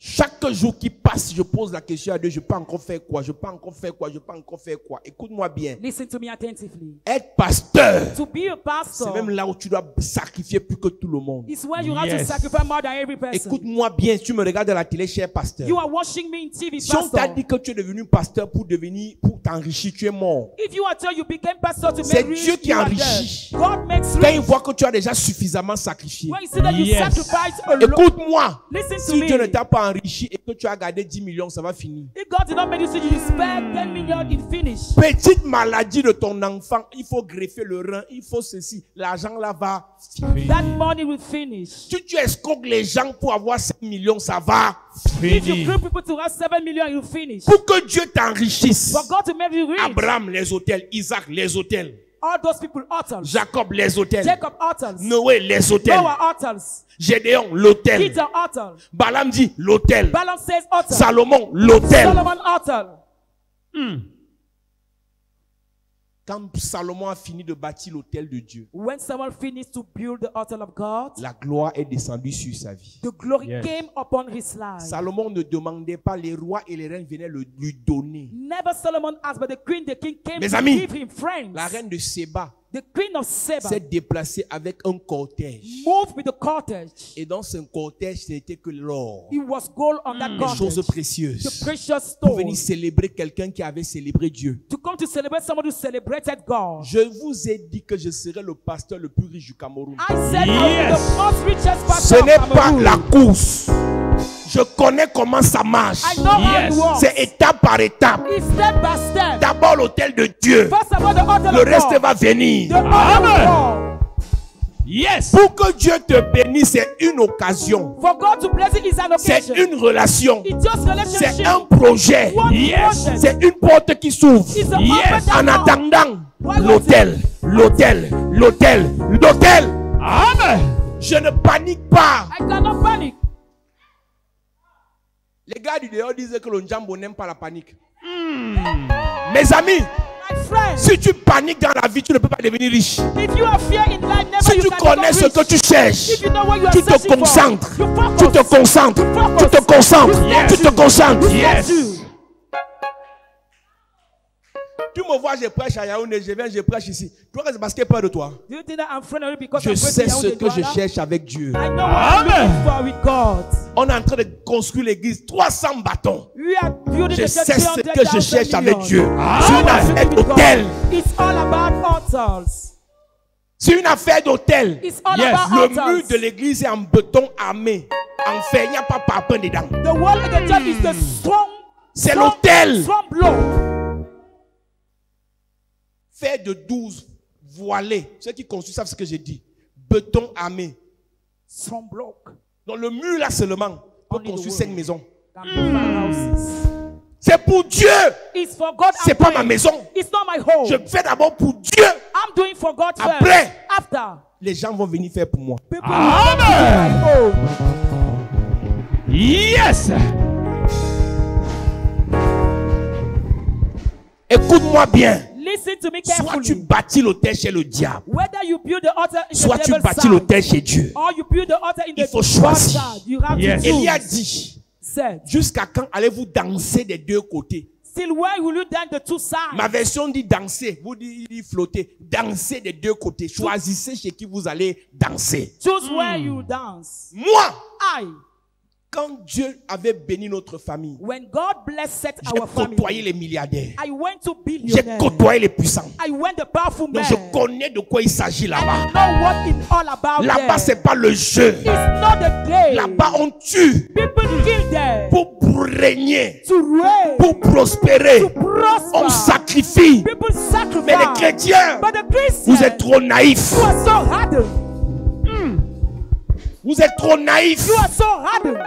Chaque jour qui passe, je pose la question à Dieu, je peux encore faire quoi? Je peux encore faire quoi? Je peux encore faire quoi? Écoute-moi bien. Listen to me attentively. Être pasteur, To be a pastor c'est même là où tu dois sacrifier plus que tout le monde. is where you have to Yes. sacrifice more than every person. Écoute-moi bien, si tu me regardes à la télé, cher pasteur. You are watching me in TV, Si on t'a pastor. dit que tu es devenu pasteur pour t'enrichir, tu es mort. If you are told you became pastor to C'est make rich, Dieu qui you are enrichit. dead. God makes Quand il rich. voit que tu as déjà suffisamment sacrifié. When you see that you Yes. sacrifice a lot, Écoute-moi. listen to Si me. Dieu ne t'a pas enrichi et que tu as gardé 10 millions, ça va finir. If God did not make you so you spend 10 million in finish. Petite maladie de ton enfant, il faut greffer le rein, il faut ceci. L'argent là va finir. That money will finish. Si tu escroques les gens pour avoir 5 millions, ça va. If you Fini. group people to have 7 million, you finish. Pour que Dieu t'enrichisse. For God to make you rich, Abraham, les hôtels. Isaac, les hôtels. all those people altars. Jacob, les hôtels. Jacob altars. Noé, les hôtels. Noah altars. Gédéon, l'hôtel. Peter altar. Balaam dit l'hôtel. Balaam says altar. Salomon, l'hôtel. Solomon altar. Quand Salomon a fini de bâtir l'hôtel de Dieu, When someone finished to build the altar of God, la gloire est descendue sur sa vie. the glory Yes. came upon his life. Salomon ne demandait pas, les rois et les reines venaient lui donner. Never Solomon asked, but the queen, the king came Mes to amis, give him friends. La reine de Séba The queen of Seba s'est déplacée avec un cortège. moved with the cortège. Et dans ce cortège, c'était que l'or, It was gold on that les cortège. choses The précieuses. precious Pour stone. venir célébrer quelqu'un qui avait célébré Dieu. To come to celebrate someone who celebrated God. Je vous ai dit que je serai le pasteur le plus riche du Cameroun. I said I will be Yes. the most richest Ce pastor n'est of pas Cameroon. la course. Je connais comment ça marche. I know how it works. C'est étape par étape. It's step by step. D'abord l'autel de Dieu. First of all, the altar Le of reste God. va venir. The altar will come. Yes. Pour que Dieu te bénisse, c'est une occasion. For God to bless it is an C'est occasion. une relation. It's just C'est relationship. un projet. One Yes. project. C'est une porte qui s'ouvre. It's a Yes. open En door. attendant, Why was l'autel, l'autel, l'autel, l'autel. Amen. Je ne panique pas. I cannot panic. Les gars du dehors disent que le Njambo n'aime pas la panique. Mes amis, My friend, si tu paniques dans la vie, tu ne peux pas devenir riche. if you have fear in life, never Si you tu can connais ce become que rich. tu cherches, If you know what you are tu te searching concentres, for, you focus. tu te concentres, You focus. tu te concentres, You tu te step concentres. Yes. to. Tu me vois, je prêche à Yaoundé, je viens, je prêche ici. Toi, c'est parce qu'il y a peur de toi. Do you think that I'm friendly because Je I'm sais friendly ce with que je Douala? cherche avec Dieu. I know what I'm looking for with God. On est en train de construire l'église, 300 bâtons. We are building Je the sais church ce que je 300,000 cherche avec million. Dieu. I C'est know une what I'm affaire doing with d'hôtel. God. It's all about altars. C'est une affaire d'hôtel. It's all Yes. about Le altars. mur de l'église est en béton armé. En fer, il n'y a pas parpaing dedans. The wall of the church is the strong. C'est strong- l'autel. Strong blow. Fer de 12 voilés. Ceux qui construisent savent ce que j'ai dit. Béton armé. Strong block. Donc le mur là seulement peut Only the construire wall. 5 maisons. Can build 5 houses. C'est pour Dieu. It's for God. C'est I'm pas doing. ma maison. It's not my home. Je fais d'abord pour Dieu. I'm doing for God first. Après. After. Les gens vont venir faire pour moi. People will come to my own. Yes. Écoute-moi bien. Listen to me Soit tu carefully. bâtis l'autel chez le diable, Whether you build the altar in soit the tu devil's bâtis side, l'autel chez Dieu. or you build the altar in Il the faut God's choisir. side, you have Yes. to Élie a choose. dit, Said, jusqu'à quand allez-vous danser des deux côtés? still where will you dance the two sides? Ma version dit danser, vous dit flotter. Danser des deux côtés. Choisissez chez qui vous allez danser. Choose where you dance. Moi, I, quand Dieu avait béni notre famille, when God blessed j'ai our côtoyé family, les milliardaires. I went to J'ai billionaires. côtoyé les puissants. I went the powerful Donc men. je connais de quoi il s'agit I là-bas. know what it's all about Là-bas, there. c'est pas le jeu. It's not the game. Là-bas, on tue People kill them pour régner, to reign, pour prospérer. to prosper. On sacrifie. People sacrifice. Mais les chrétiens, But the Christians, vous êtes trop naïfs. you are so hardened. Vous êtes trop naïfs. You are so hardened.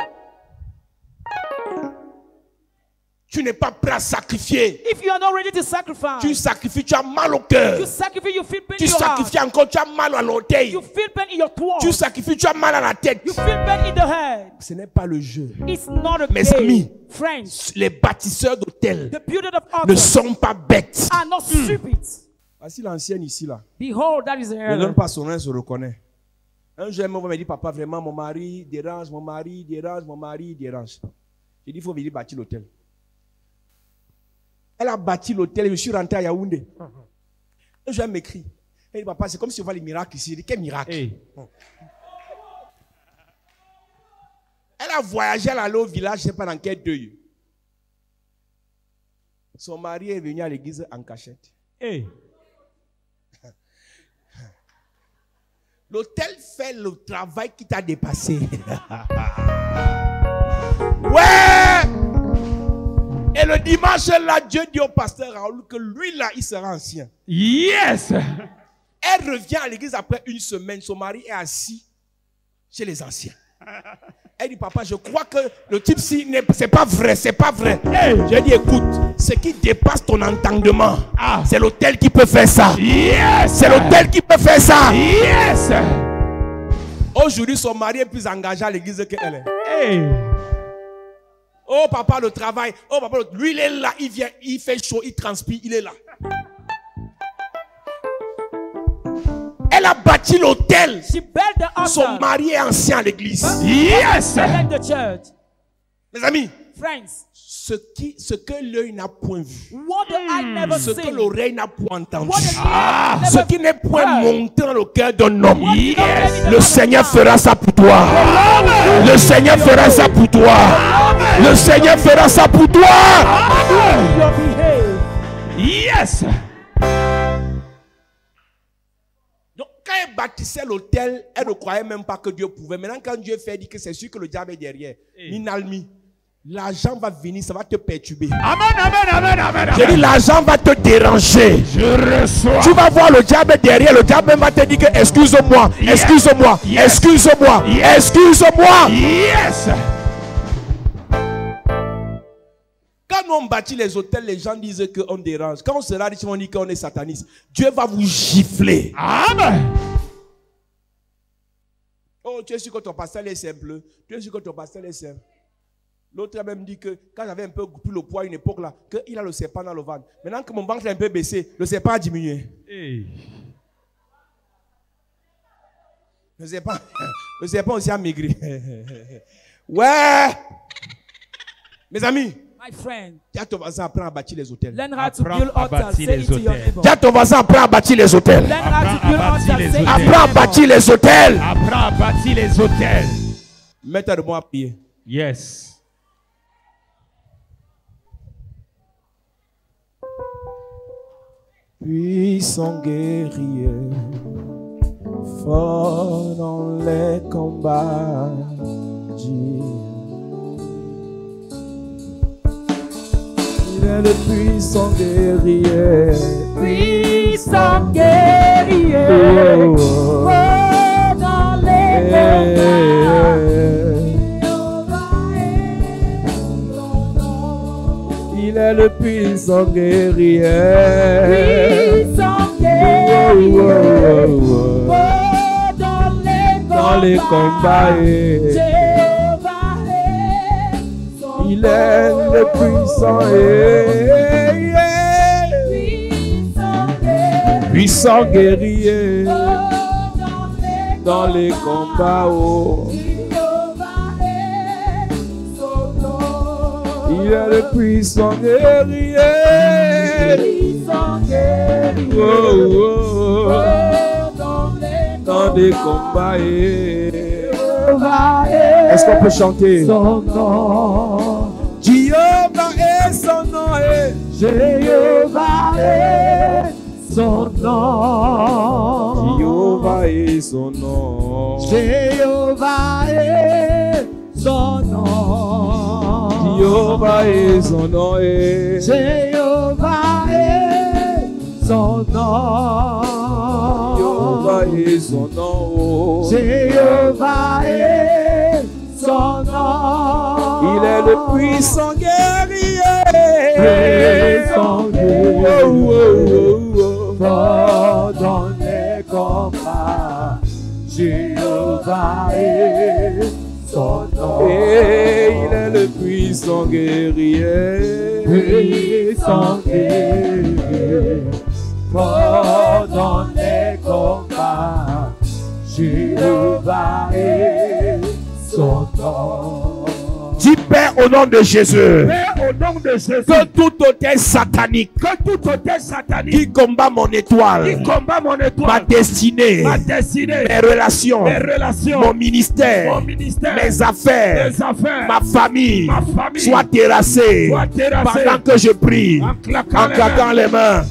Tu n'es pas prêt à sacrifier. If you are not ready to sacrifice, Tu sacrifies, tu as mal au cœur. you sacrifice, you feel pain Tu in your heart. sacrifies encore, tu as mal à l'orteil. You feel pain in your throat. Tu sacrifies, tu as mal à la tête. You feel pain in the head. Ce n'est pas le jeu. It's not a Mes game. amis, Friends, les bâtisseurs d'hôtels the builders of ne altars sont pas bêtes. are not stupid. Voici l'ancienne ici là. Behold, that is the Ne error. donne pas son nom, elle se reconnaît. Un jour, elle m'a dit, papa, vraiment, mon mari dérange, mon mari dérange, mon mari dérange. J'ai dit, il faut venir bâtir l'hôtel. Elle a bâti l'hôtel et je suis rentré à Yaoundé. Un jour, elle m'écrit. Elle dit, papa, c'est comme si on voit les miracles ici. J'ai dit, quel miracle? Hey. Elle a voyagé, elle est allée au village, je ne sais pas dans quel deuil. Son mari est venu à l'église en cachette. Hey. L'hôtel fait le travail qui t'a dépassé. Ouais! Et le dimanche, là, Dieu dit au pasteur Raoul que lui, là, il sera ancien. Yes. Elle revient à l'église après une semaine. Son mari est assis chez les anciens. Elle dit, papa, je crois que le type, c'est pas vrai, c'est pas vrai. Hey. J'ai dit, écoute, ce qui dépasse ton entendement, c'est l'hôtel qui peut faire ça. Yes. C'est l'hôtel qui peut faire ça. Yes. Aujourd'hui, son mari est plus engagé à l'église qu'elle est. Hey. Oh papa, le travail. Oh papa, lui il est là, il vient, il fait chaud, il transpire, il est là. Elle a bâti l'hôtel. She built the altar. Son mari est ancien à l'église. Yes. She built the church. Mes amis, Friends, ce que l'œil n'a point vu, what the eye never ce que seen, l'oreille n'a point entendu, what the ear ce never qui n'est point heard. monté dans le cœur d'un homme, Yes. le Seigneur fera ça pour toi. Le Seigneur fera ça pour toi. Le Seigneur fera ça pour toi. Your behave. Yes. Donc, quand elle bâtissait l'hôtel, elle ne croyait même pas que Dieu pouvait. Maintenant, quand Dieu fait, dit que c'est sûr que le diable est derrière. Ninalmi, l'argent va venir, ça va te perturber. Amen. J'ai dit, l'argent va te déranger. Je reçois. Tu vas voir le diable derrière. Le diable même va te dire que excuse-moi, excuse-moi, excuse-moi, excuse-moi. Yes. Quand on bâtit les hôtels, les gens disent qu'on dérange. Quand on sera riche, on dit qu'on est sataniste. Dieu va vous gifler. Amen. Oh, tu es sûr que ton pasteur est simple. Tu es sûr que ton pasteur est simple. L'autre a même dit que quand j'avais un peu pris le poids à une époque là, qu'il a le serpent dans le ventre. Maintenant que mon ventre est un peu baissé, le serpent a diminué. Hey. Le serpent aussi a maigri. Ouais. Mes amis. My friend, Dis à ton voisin, apprends à bâtir les hôtels. learn how to Apprends build à altars. bâtir Say les it to your hôtels. neighbor. Dis à ton voisin, apprends à bâtir les hôtels. Learn how to Apprends build à bâtir altars. les Say it to hôtels. your Apprends à neighbor. bâtir les hôtels. Apprends à bâtir les hôtels. Mets-toi de moi à prier. Yes. Puissant guerrier, fort dans les combats. Il est le puissant guerrier. Puissant guerrier, Oh, oh. fort dans les combats. Il est le puissant guerrier. Puissant guerrier, Oh, fort dans les combats. Jéhovah est son Il est le puissant puissant guerrier dans les combats. Oh. Il est le puissant guerrier. Oh, oh, oh. Dans des combats. Est-ce qu'on peut chanter? Son nom. Jéhovah est son nom. Jéhovah est son nom. Jéhovah est son nom. Jéhovah est son nom. Jéhovah est son nom. Jéhovah est son nom. Jéhovah est son nom. Jéhovah est son nom. Il est le puissant guerrier. Puissant guerrier. Oh, oh, oh, Fort dans les combats. Jéhovah est son nom. Et il est le puissant guerrier. Puissant guerrier. Fort dans les combats. Jéhovah est son nom. Dis Père au nom de Jésus. Père, au nom de Jésus, Que tout hôtel satanique que tout hôtel satanique qui combat mon étoile, qui combat mon ma étoile, destinée, ma destinée, mes relations, mes relations, mon ministère, mon ministère, mes affaires, mes affaires, ma famille, ma famille, soit terrassée soit terrassée. pendant que je prie, En claquant en claquant les mains.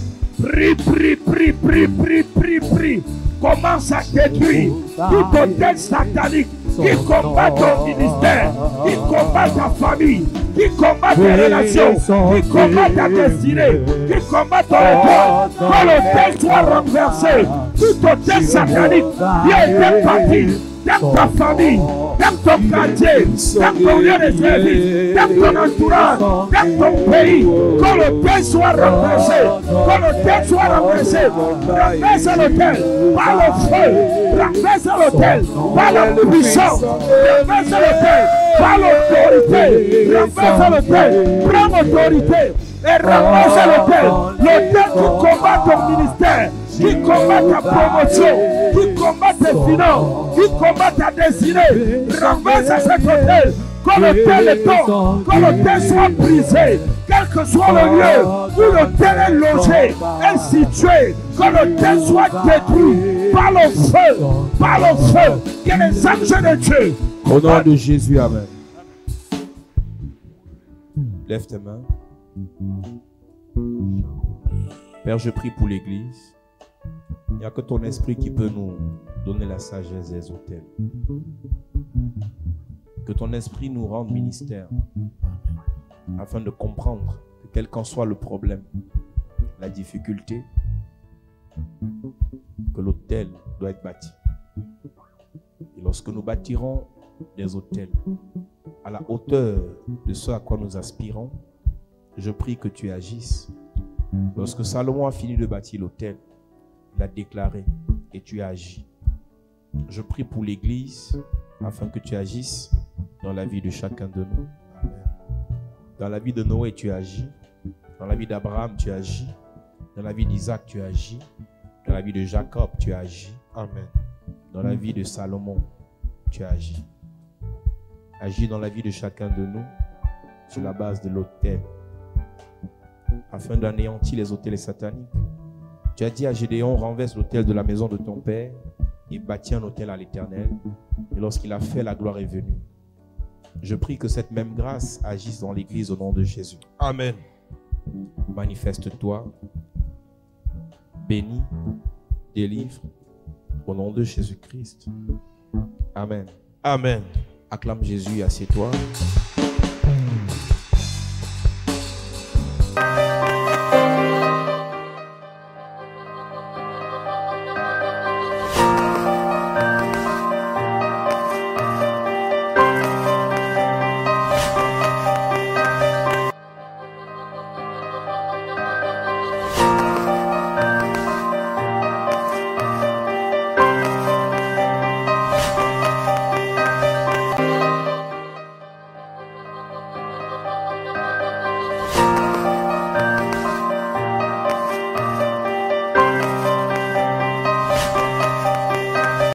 Prie, prie, prie, prie, prie, prie, prie. Commence à détruire tout hôtel satanique qui combat ton ministère, qui combat ta famille, qui combat tes relations, qui combat ta destinée, qui combat ton étoile. Que l'hôtel soit renversé. Tout hôtel satanique qui a été bâti dans ta famille, dans ton quartier, dans ton lieu de service, dans ton entourage, dans ton pays. Que l'hôtel soit renversé. Que l'hôtel soit renversé. Renverse l'hôtel par le feu. Renverse l'hôtel par la puissance. Renverse l'hôtel par l'autorité. Renverse l'hôtel. Prends l'autorité. Et renverse l'hôtel. L'hôtel qui combat ton ministère, qui combat ta promotion, qui combat tes finances, qui combat ta destinée. Renverse cet hôtel. Que l'hôtel tombe, que l'hôtel soit brisé, quel que soit le lieu où l'hôtel est logé, est situé, que l'hôtel soit détruit par le feu, par le feu. Que les anges de Dieu. Au nom de Jésus, amen. Lève tes mains. Père, je prie pour l'église. Il n'y a que ton esprit qui peut nous donner la sagesse des autels. Que ton esprit nous rende ministère afin de comprendre que quel qu'en soit le problème, la difficulté, que l'autel doit être bâti. Et lorsque nous bâtirons des autels à la hauteur de ce à quoi nous aspirons, je prie que tu agisses. Lorsque Salomon a fini de bâtir l'autel, il a déclaré et tu as agi. Je prie pour l'Église afin que tu agisses dans la vie de chacun de nous. Dans la vie de Noé, tu agis. Dans la vie d'Abraham, tu agis. Dans la vie d'Isaac, tu agis. Dans la vie de Jacob, tu agis. Amen. Dans la vie de Salomon, tu agis. Agis dans la vie de chacun de nous sur la base de l'autel afin d'anéantir les autels sataniques. Tu as dit à Gédéon, renverse l'autel de la maison de ton père et bâtis un autel à l'Éternel. Et lorsqu'il a fait, la gloire est venue. Je prie que cette même grâce agisse dans l'Église au nom de Jésus. Amen. Manifeste-toi, bénis, délivre, au nom de Jésus-Christ. Amen. Amen. Acclame Jésus, assieds-toi.